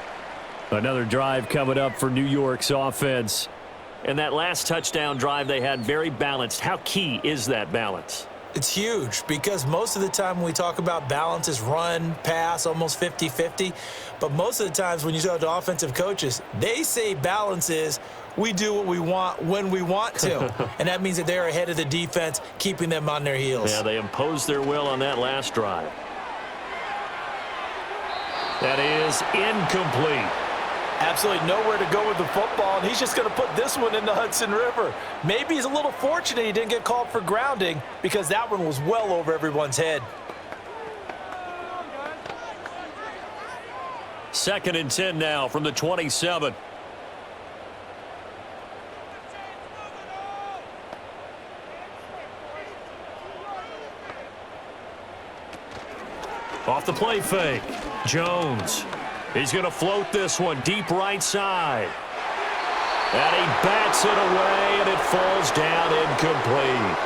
Another drive coming up for New York's offense. And that last touchdown drive they had very balanced. How key is that balance? It's huge because most of the time when we talk about balance is run, pass, almost 50-50. But most of the times when you talk to offensive coaches, they say balance is we do what we want when we want to. And that means that they're ahead of the defense, keeping them on their heels. Yeah, they imposed their will on that last drive. That is incomplete. Absolutely nowhere to go with the football, and he's just going to put this one in the Hudson River. Maybe he's a little fortunate he didn't get called for grounding because that one was well over everyone's head. 2nd and 10 now from the 27. Off the play fake. Jones. He's going to float this one deep right side. And he bats it away, and it falls down incomplete.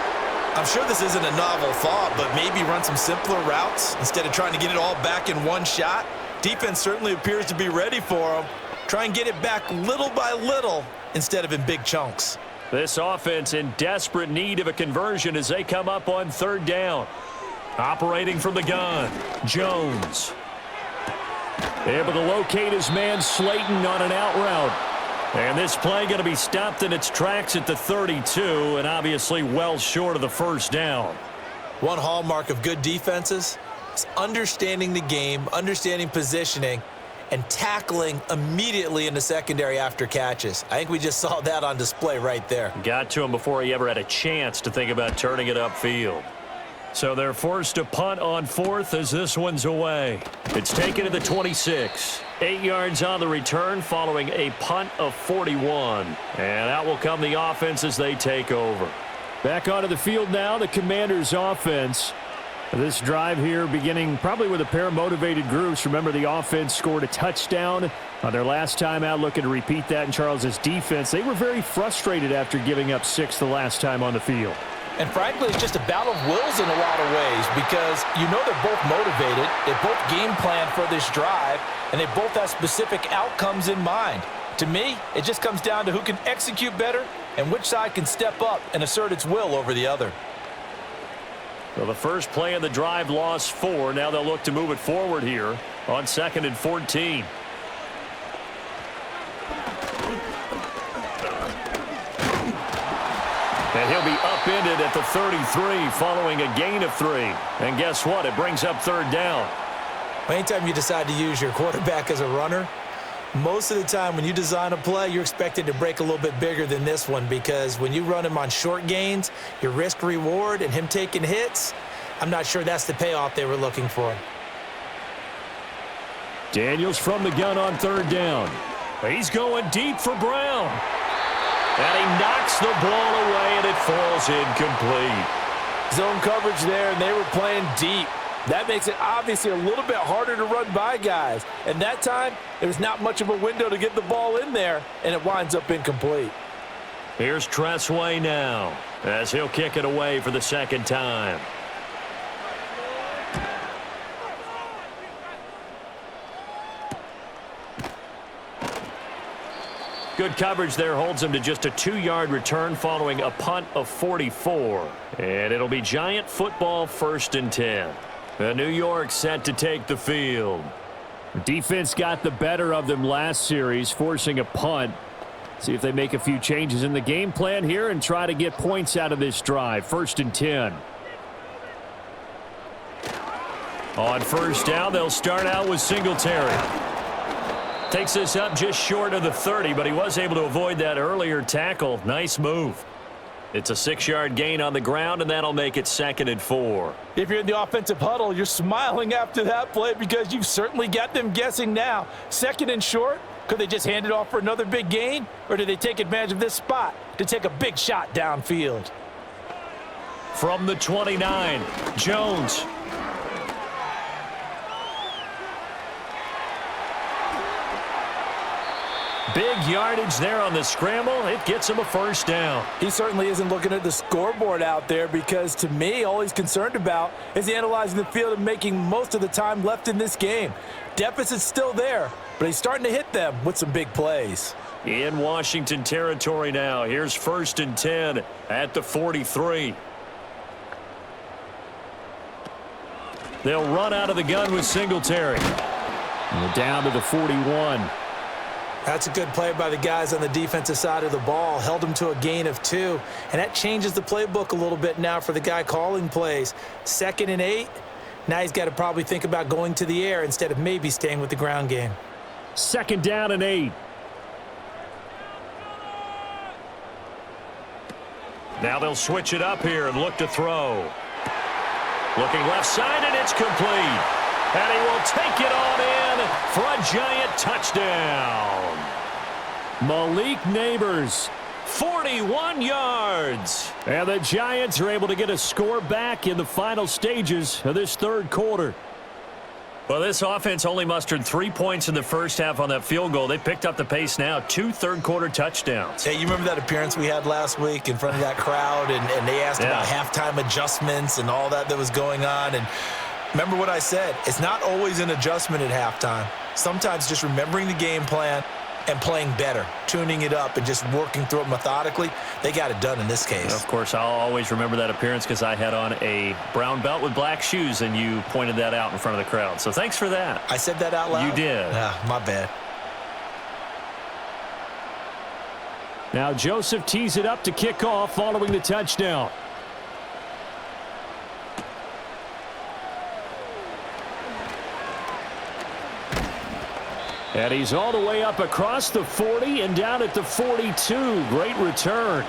I'm sure this isn't a novel thought, but maybe run some simpler routes instead of trying to get it all back in one shot. Defense certainly appears to be ready for him. Try and get it back little by little instead of in big chunks. This offense in desperate need of a conversion as they come up on 3rd down. Operating from the gun, Jones. Able to locate his man Slayton on an out route. And this play going to be stopped in its tracks at the 32, and obviously well short of the 1st down. One hallmark of good defenses is understanding the game, understanding positioning, and tackling immediately in the secondary after catches. I think we just saw that on display right there. Got to him before he ever had a chance to think about turning it upfield. So they're forced to punt on 4th as this one's away. It's taken to the 26. 8 yards on the return following a punt of 41. And out will come the offense as they take over. Back onto the field now, the Commanders' offense. This drive here beginning probably with a pair of motivated groups. Remember, the offense scored a touchdown on their last time out, looking to repeat that in Charles's defense. They were very frustrated after giving up 6 the last time on the field. And frankly, it's just a battle of wills in a lot of ways because you know they're both motivated, they both game plan for this drive, and they both have specific outcomes in mind. To me, it just comes down to who can execute better and which side can step up and assert its will over the other. So the first play of the drive lost 4. Now they'll look to move it forward here on 2nd and 14. And he'll be upended at the 33 following a gain of 3. And guess what? It brings up 3rd down. Anytime you decide to use your quarterback as a runner, most of the time when you design a play, you're expected to break a little bit bigger than this one, because when you run him on short gains, your risk-reward and him taking hits, I'm not sure that's the payoff they were looking for. Daniels from the gun on third down. He's going deep for Brown. And he knocks the ball away, and it falls incomplete. Zone coverage there, and they were playing deep. That makes it obviously a little bit harder to run by guys. And that time, there was not much of a window to get the ball in there, and it winds up incomplete. Here's Tressway now, as he'll kick it away for the second time. Good coverage there holds him to just a 2-yard return following a punt of 44. And it'll be Giant football, 1st and 10. New York set to take the field. Defense got the better of them last series, forcing a punt. See if they make a few changes in the game plan here and try to get points out of this drive. 1st and 10. On first down, they'll start out with Singletary. Takes this up just short of the 30, but he was able to avoid that earlier tackle. Nice move. It's a 6-yard gain on the ground, and that'll make it 2nd and 4. If you're in the offensive huddle, you're smiling after that play because you've certainly got them guessing now. 2nd and short, could they just hand it off for another big gain, or do they take advantage of this spot to take a big shot downfield? From the 29, Jones. Big yardage there on the scramble. It gets him a 1st down. He certainly isn't looking at the scoreboard out there, because to me, all he's concerned about is analyzing the field and making most of the time left in this game. Deficit's still there, but he's starting to hit them with some big plays. In Washington territory now. Here's 1st and 10 at the 43. They'll run out of the gun with Singletary. And we're down to the 41. That's a good play by the guys on the defensive side of the ball. Held him to a gain of 2. And that changes the playbook a little bit now for the guy calling plays. 2nd and 8. Now he's got to probably think about going to the air instead of maybe staying with the ground game. 2nd down and 8. Now they'll switch it up here and look to throw. Looking left side, and it's complete. And he will take it on in for a Giant touchdown. Malik Neighbors. 41 yards. And the Giants are able to get a score back in the final stages of this 3rd quarter. Well, this offense only mustered 3 points in the first half on that field goal. They picked up the pace now. 2 third-quarter touchdowns. Hey, you remember that appearance we had last week in front of that crowd, and they asked about halftime adjustments and all that was going on, and remember what I said. It's not always an adjustment at halftime. Sometimes just remembering the game plan and playing better, tuning it up and just working through it methodically. They got it done in this case. Of course, I'll always remember that appearance because I had on a brown belt with black shoes, and you pointed that out in front of the crowd. So thanks for that. I said that out loud? You did. My bad. Now Joseph tees it up to kick off following the touchdown. And he's all the way up across the 40 and down at the 42. Great return.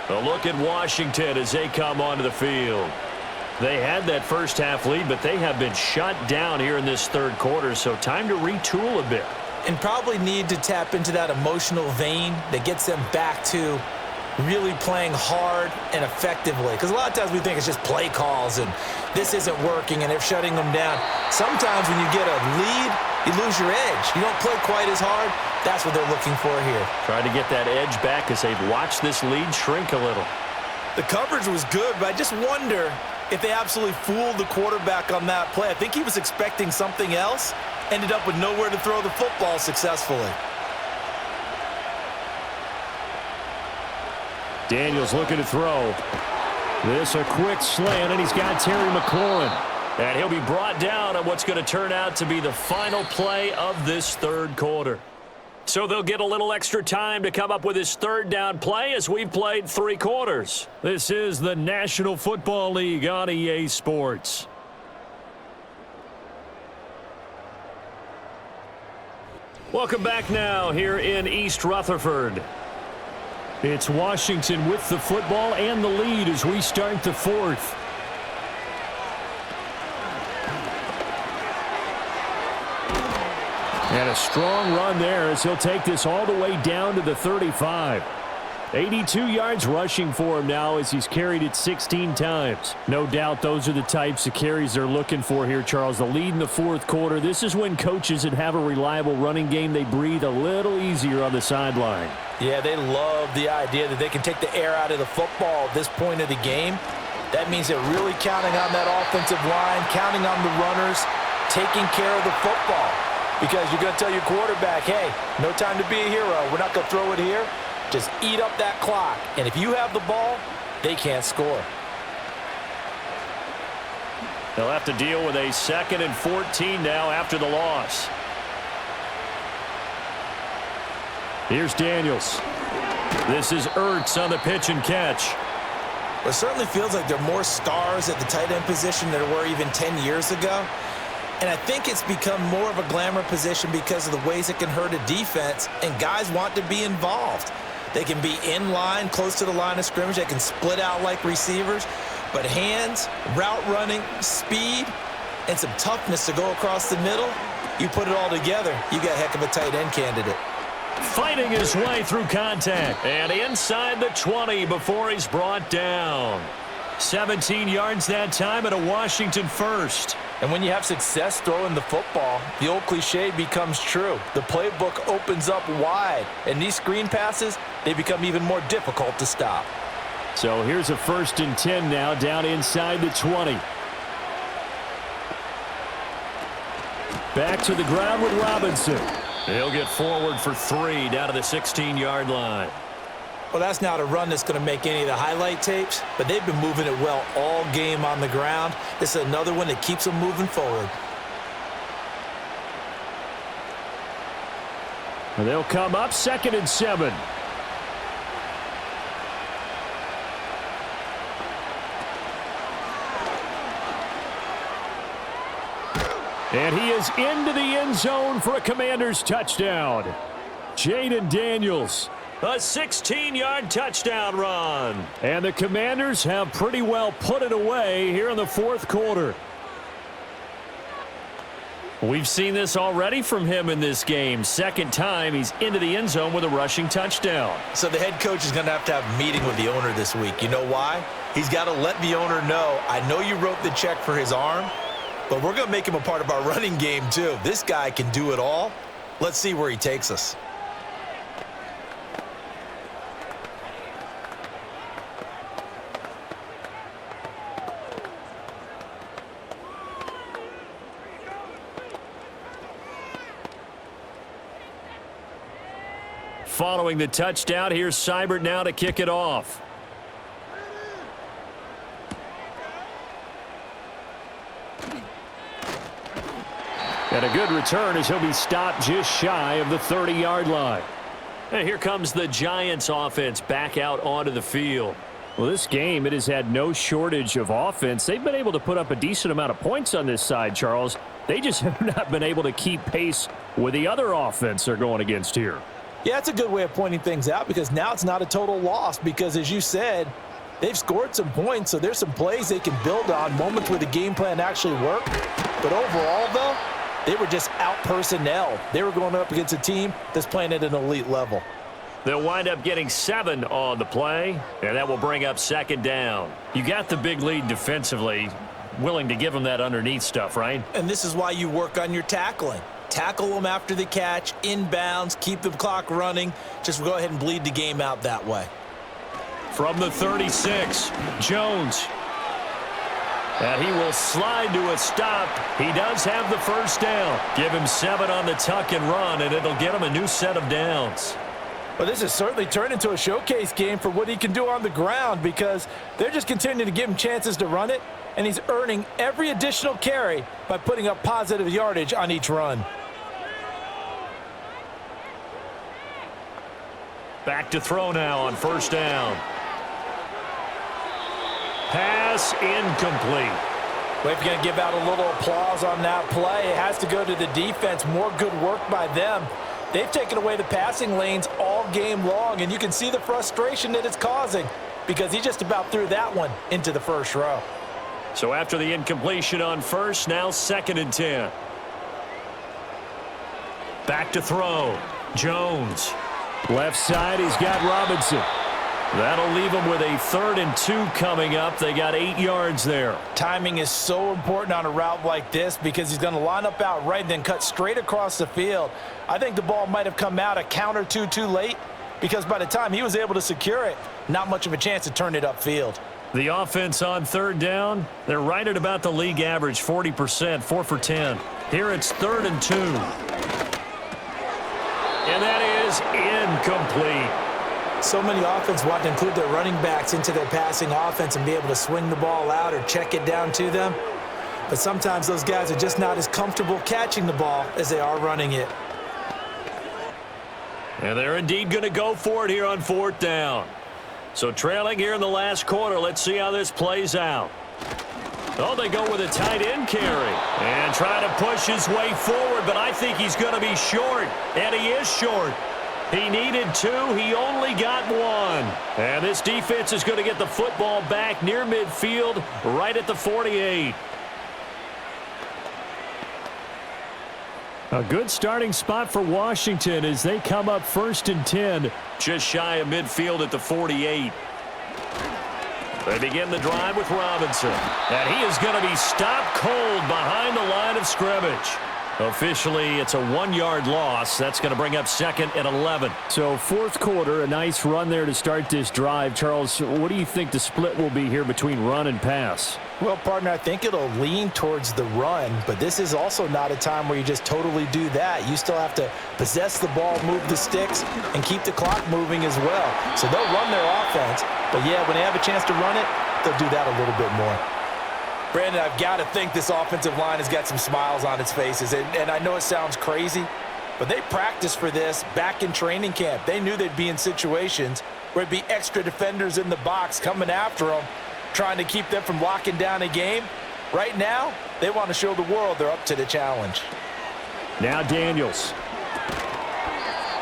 A look at Washington as they come onto the field. They had that first half lead, but they have been shut down here in this 3rd quarter, so time to retool a bit. And probably need to tap into that emotional vein that gets them back to really playing hard and effectively. Because a lot of times we think it's just play calls and this isn't working and they're shutting them down. Sometimes when you get a lead, you lose your edge. You don't play quite as hard. That's what they're looking for here. Trying to get that edge back as they've watched this lead shrink a little. The coverage was good, but I just wonder if they absolutely fooled the quarterback on that play. I think he was expecting something else. Ended up with nowhere to throw the football successfully. Daniels looking to throw. This a quick slant, and he's got Terry McLaurin. And he'll be brought down on what's going to turn out to be the final play of this 3rd quarter. So they'll get a little extra time to come up with his 3rd down play as we've played 3 quarters. This is the National Football League on EA Sports. Welcome back now here in East Rutherford. It's Washington with the football and the lead as we start the fourth. And a strong run there as he'll take this all the way down to the 35. 82 yards rushing for him now as he's carried it 16 times. No doubt those are the types of carries they're looking for here, Charles. The lead in the fourth quarter. This is when coaches that have a reliable running game, they breathe a little easier on the sideline. Yeah, they love the idea that they can take the air out of the football at this point of the game. That means they're really counting on that offensive line, counting on the runners, taking care of the football. Because you're going to tell your quarterback, hey, no time to be a hero. We're not going to throw it here. Just eat up that clock. And if you have the ball, they can't score. They'll have to deal with a 2nd and 14 now after the loss. Here's Daniels. This is Ertz on the pitch and catch. It certainly feels like there are more stars at the tight end position than there were even 10 years ago. And I think it's become more of a glamour position because of the ways it can hurt a defense, and guys want to be involved. They can be in line, close to the line of scrimmage. They can split out like receivers. But hands, route running, speed, and some toughness to go across the middle, you put it all together, you got a heck of a tight end candidate. Fighting his way through contact. And inside the 20 before he's brought down. 17 yards that time and a Washington first. And when you have success throwing the football, the old cliche becomes true. The playbook opens up wide, and these screen passes, they become even more difficult to stop. So here's a 1st and 10 now down inside the 20. Back to the ground with Robinson. He'll get forward for 3 down to the 16-yard line. Well, that's not a run that's going to make any of the highlight tapes, but they've been moving it well all game on the ground. This is another one that keeps them moving forward. And they'll come up 2nd and 7. And he is into the end zone for a Commanders touchdown. Jayden Daniels. A 16-yard touchdown run. And the Commanders have pretty well put it away here in the fourth quarter. We've seen this already from him in this game. 2nd time he's into the end zone with a rushing touchdown. So the head coach is going to have a meeting with the owner this week. You know why? He's got to let the owner know, I know you wrote the check for his arm, but we're going to make him a part of our running game too. This guy can do it all. Let's see where he takes us. Following the touchdown, here's Seibert now to kick it off. And a good return as he'll be stopped just shy of the 30-yard line. And here comes the Giants offense back out onto the field. Well, this game, it has had no shortage of offense. They've been able to put up a decent amount of points on this side, Charles. They just have not been able to keep pace with the other offense they're going against here. Yeah, that's a good way of pointing things out because now it's not a total loss because, as you said, they've scored some points, so there's some plays they can build on, moments where the game plan actually worked. But overall, though, they were just out-personnel. They were going up against a team that's playing at an elite level. They'll wind up getting 7 on the play, and that will bring up 2nd down. You got the big lead defensively, willing to give them that underneath stuff, right? And this is why you work on your tackling. Tackle them after the catch, inbounds, keep the clock running. Just go ahead and bleed the game out that way. From the 36, Jones. And he will slide to a stop. He does have the 1st down. Give him 7 on the tuck and run, and it'll get him a new set of downs. Well, this has certainly turned into a showcase game for what he can do on the ground because they're just continuing to give him chances to run it, and he's earning every additional carry by putting up positive yardage on each run. Back to throw now on 1st down. Pass incomplete. Well, if you're going to give out a little applause on that play, it has to go to the defense. More good work by them. They've taken away the passing lanes all game long, and you can see the frustration that it's causing because he just about threw that one into the first row. So after the incompletion on first, now 2nd and 10. Back to throw. Jones. Left side, he's got Robinson. That'll leave them with a 3rd and 2 coming up. They got 8 yards there. Timing is so important on a route like this because he's going to line up out right and then cut straight across the field. I think the ball might have come out a count or two too late because by the time he was able to secure it, not much of a chance to turn it upfield. The offense on 3rd down, they're right at about the league average, 40%, 4 for 10. Here it's 3rd and 2. And that is incomplete. So many offenses want to include their running backs into their passing offense and be able to swing the ball out or check it down to them. But sometimes those guys are just not as comfortable catching the ball as they are running it. And they're indeed going to go for it here on 4th down. So trailing here in the last quarter, let's see how this plays out. Oh, they go with a tight end carry. And trying to push his way forward, but I think he's going to be short. And he is short. He needed 2. He only got 1. And this defense is going to get the football back near midfield, right at the 48. A good starting spot for Washington as they come up 1st and 10. Just shy of midfield at the 48. They begin the drive with Robinson. And he is going to be stopped cold behind the line of scrimmage. Officially, it's a 1-yard loss. That's going to bring up 2nd and 11. So 4th quarter, a nice run there to start this drive. Charles, what do you think the split will be here between run and pass? Well, partner, I think it'll lean towards the run, but this is also not a time where you just totally do that. You still have to possess the ball, move the sticks, and keep the clock moving as well. So they'll run their offense, but yeah, when they have a chance to run it, they'll do that a little bit more. Brandon, I've got to think this offensive line has got some smiles on its faces, and I know it sounds crazy, but they practiced for this back in training camp. They knew they'd be in situations where it'd be extra defenders in the box coming after them, trying to keep them from locking down a game. Right now, they want to show the world they're up to the challenge. Now Daniels.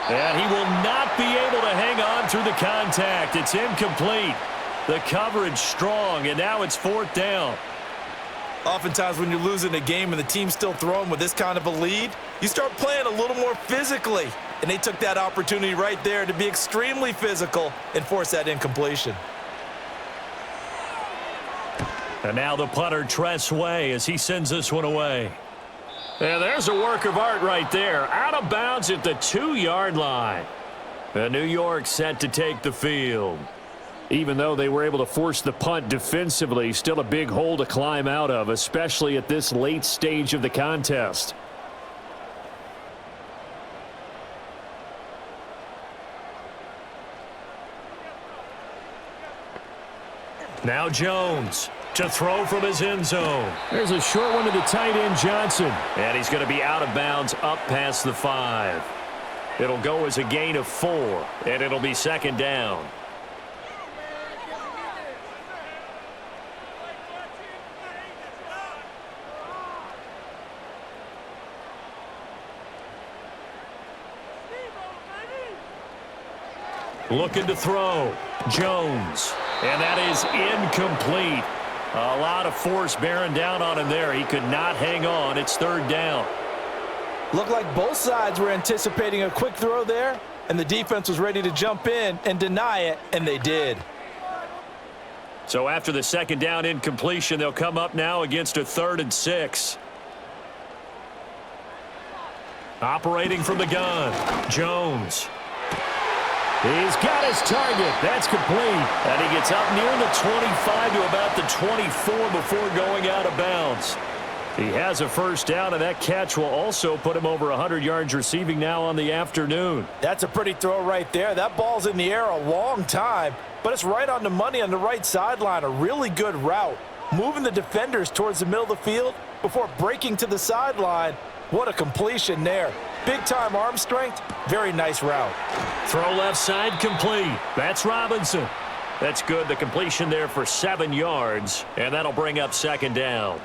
And he will not be able to hang on through the contact. It's incomplete. The coverage strong, and now it's 4th down. Oftentimes when you're losing a game and the team's still throwing with this kind of a lead, you start playing a little more physically. And they took that opportunity right there to be extremely physical and force that incompletion. And now the punter, Tress Way, as he sends this one away. And there's a work of art right there. Out of bounds at the 2-yard line. And New York set to take the field. Even though they were able to force the punt defensively, still a big hole to climb out of, especially at this late stage of the contest. Now Jones to throw from his end zone. There's a short one to the tight end, Johnson. And he's going to be out of bounds up past the 5. It'll go as a gain of 4, and it'll be 2nd down. Looking to throw. Jones. And that is incomplete. A lot of force bearing down on him there. He could not hang on. It's 3rd down. Looked like both sides were anticipating a quick throw there, and the defense was ready to jump in and deny it, and they did. So after the 2nd down incompletion, they'll come up now against a 3rd and 6. Operating from the gun. Jones. He's got his target. That's complete. And he gets up near the 25 to about the 24 before going out of bounds. He has a 1st down, and that catch will also put him over 100 yards receiving now on the afternoon. That's a pretty throw right there. That ball's in the air a long time, but it's right on the money on the right sideline. A really good route. Moving the defenders towards the middle of the field before breaking to the sideline. What a completion there. Big-time arm strength. Very nice route. Throw left side complete. That's Robinson. That's good. The completion there for 7 yards, and that'll bring up 2nd down.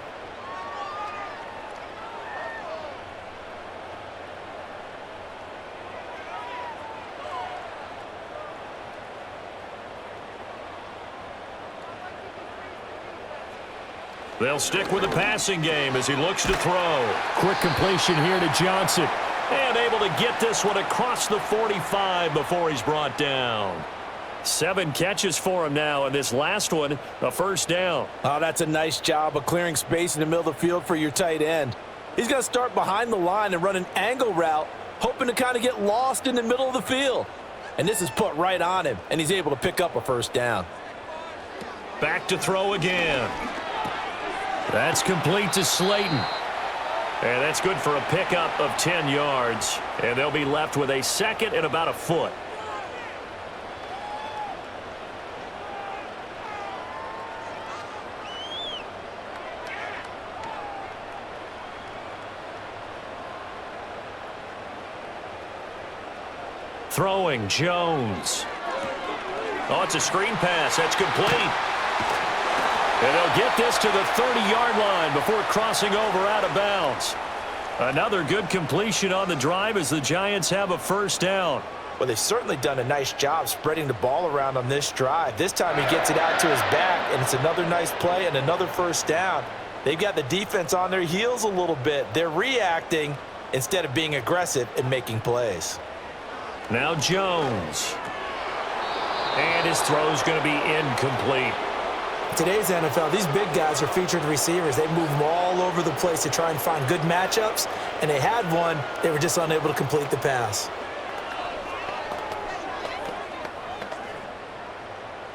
They'll stick with the passing game as he looks to throw. Quick completion here to Johnson. And able to get this one across the 45 before he's brought down. 7 catches for him now, and this last one, a first down. Oh, that's a nice job of clearing space in the middle of the field for your tight end. He's going to start behind the line and run an angle route, hoping to kind of get lost in the middle of the field. And this is put right on him, and he's able to pick up a first down. Back to throw again. That's complete to Slayton. And that's good for a pickup of 10 yards. And they'll be left with a second and about a foot. Throwing, Jones. Oh, it's a screen pass. That's complete. And they'll get this to the 30-yard line before crossing over out of bounds. Another good completion on the drive as the Giants have a first down. Well, they've certainly done a nice job spreading the ball around on this drive. This time he gets it out to his back, and it's another nice play and another first down. They've got the defense on their heels a little bit. They're reacting instead of being aggressive and making plays. Now Jones. And his throw's going to be incomplete. Today's NFL, these big guys are featured receivers. They move them all over the place to try and find good matchups, and they had one. They were just unable to complete the pass.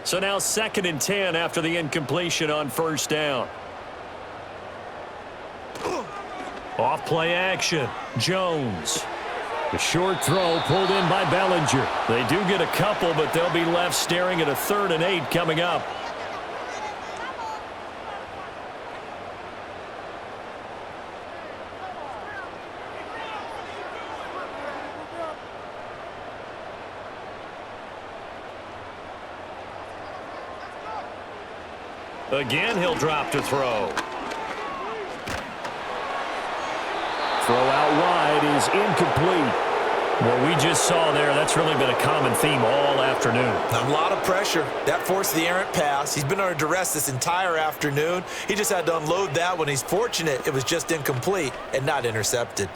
So now 2nd and 10 after the incompletion on first down. Off play action. Jones. The short throw pulled in by Bellinger. They do get a couple, but they'll be left staring at a 3rd and 8 coming up. Again, he'll drop to throw. Throw out wide is incomplete. What we just saw there, that's really been a common theme all afternoon. A lot of pressure. That forced the errant pass. He's been under duress this entire afternoon. He just had to unload that one. He's fortunate it was just incomplete and not intercepted.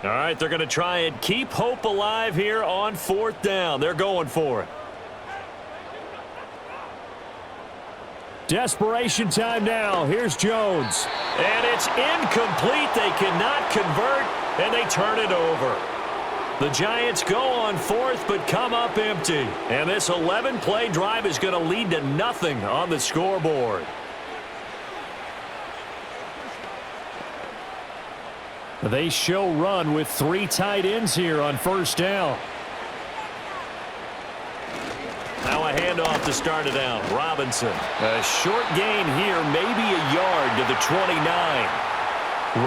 All right, they're going to try and keep hope alive here on 4th down. They're going for it. Desperation time now. Here's Jones. And it's incomplete. They cannot convert, and they turn it over. The Giants go on 4th, but come up empty. And this 11-play drive is going to lead to nothing on the scoreboard. They show run with 3 tight ends here on first down. Now a handoff to start it out. Robinson. A short gain here, maybe a yard to the 29.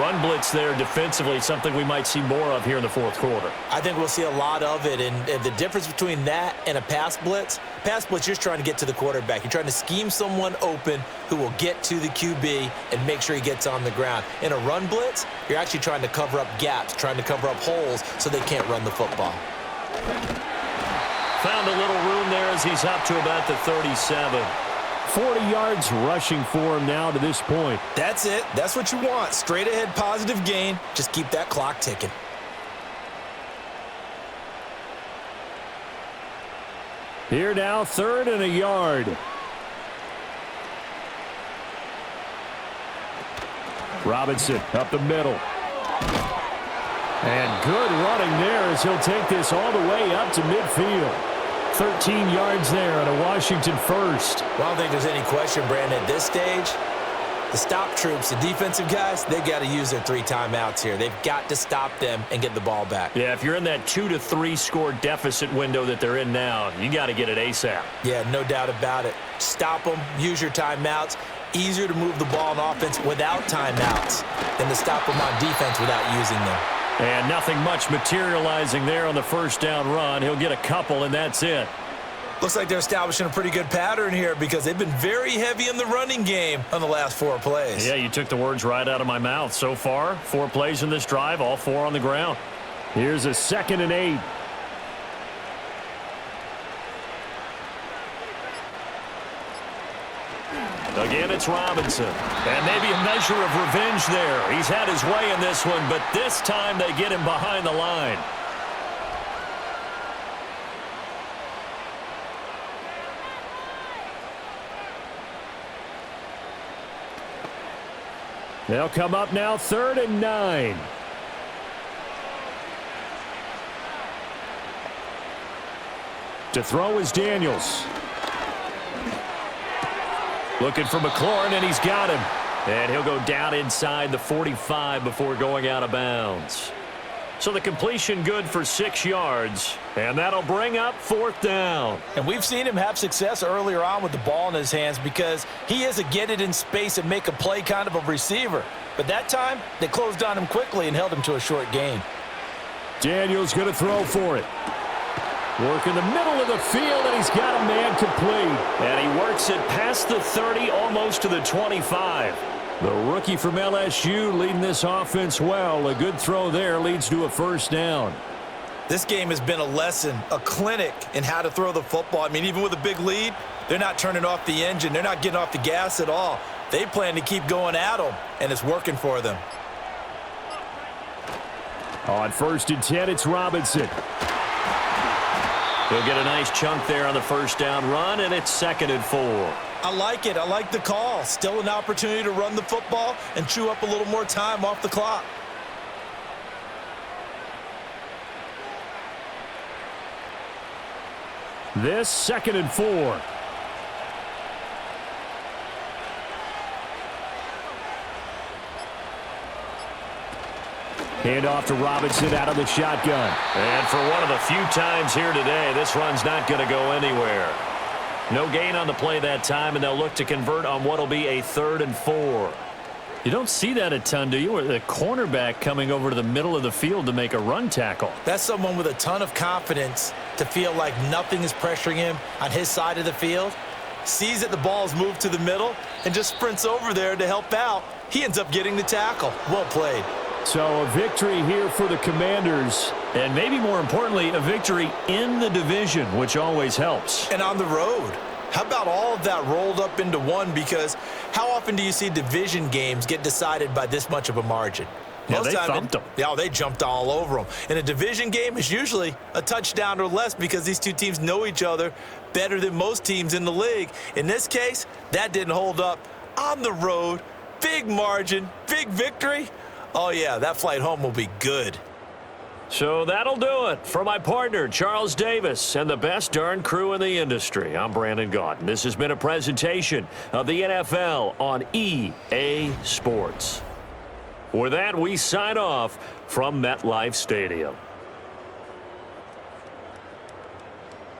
Run blitz there defensively, something we might see more of here in the 4th quarter. I think we'll see a lot of it, and the difference between that and a pass blitz, you're just trying to get to the quarterback. You're trying to scheme someone open who will get to the QB and make sure he gets on the ground. In a run blitz, you're actually trying to cover up gaps, trying to cover up holes so they can't run the football. Found a little room there as he's up to about the 37. 40 yards rushing for him now to this point. That's it. That's what you want. Straight ahead positive gain. Just keep that clock ticking. Here now, 3rd and a yard. Robinson up the middle. And good running there as he'll take this all the way up to midfield. 13 yards there on a Washington first. Well, I don't think there's any question, Brandon, at this stage, the stop troops, the defensive guys, they got to use their 3 timeouts here. They've got to stop them and get the ball back. Yeah, if you're in that 2 to 3 score deficit window that they're in now, you got to get it ASAP. Yeah, no doubt about it. Stop them, use your timeouts. Easier to move the ball on offense without timeouts than to stop them on defense without using them. And nothing much materializing there on the first down run. He'll get a couple, and that's it. Looks like they're establishing a pretty good pattern here because they've been very heavy in the running game on the last 4 plays. Yeah, you took the words right out of my mouth. So far, 4 plays in this drive, all 4 on the ground. Here's a 2nd and 8. Again, it's Robinson. And maybe a measure of revenge there. He's had his way in this one, but this time they get him behind the line. They'll come up now 3rd and 9. To throw is Daniels. Looking for McLaurin, and he's got him. And he'll go down inside the 45 before going out of bounds. So the completion good for 6 yards, and that'll bring up 4th down. And we've seen him have success earlier on with the ball in his hands because he is a get it in space and make a play kind of a receiver. But that time, they closed on him quickly and held him to a short gain. Daniels going to throw for it. Work in the middle of the field, and he's got a man complete. And he works it past the 30, almost to the 25. The rookie from LSU leading this offense well. A good throw there leads to a 1st down. This game has been a lesson, a clinic in how to throw the football. I mean, even with a big lead, they're not turning off the engine. They're not getting off the gas at all. They plan to keep going at them, and it's working for them. On 1st and 10, it's Robinson. He'll get a nice chunk there on the 1st down run, and it's 2nd and 4. I like it. I like the call. Still an opportunity to run the football and chew up a little more time off the clock. This 2nd and 4. Hand off to Robinson out of the shotgun. And for one of the few times here today, this run's not going to go anywhere. No gain on the play that time, and they'll look to convert on what will be a 3rd and 4. You don't see that a ton, do you? Or the cornerback coming over to the middle of the field to make a run tackle. That's someone with a ton of confidence to feel like nothing is pressuring him on his side of the field. Sees that the ball's moved to the middle and just sprints over there to help out. He ends up getting the tackle. Well played. So a victory here for the Commanders, and maybe more importantly, a victory in the division, which always helps. And on the road. How about all of that rolled up into one? Because how often do you see division games get decided by this much of a margin? Yeah, they thumped them. Yeah, they jumped all over them. And a division game is usually a touchdown or less because these two teams know each other better than most teams in the league. In this case, that didn't hold up. On the road, big margin, big victory. Oh, yeah, that flight home will be good. So that'll do it for my partner, Charles Davis, and the best darn crew in the industry. I'm Brandon Gaudin. This has been a presentation of the NFL on EA Sports. With that, we sign off from MetLife Stadium.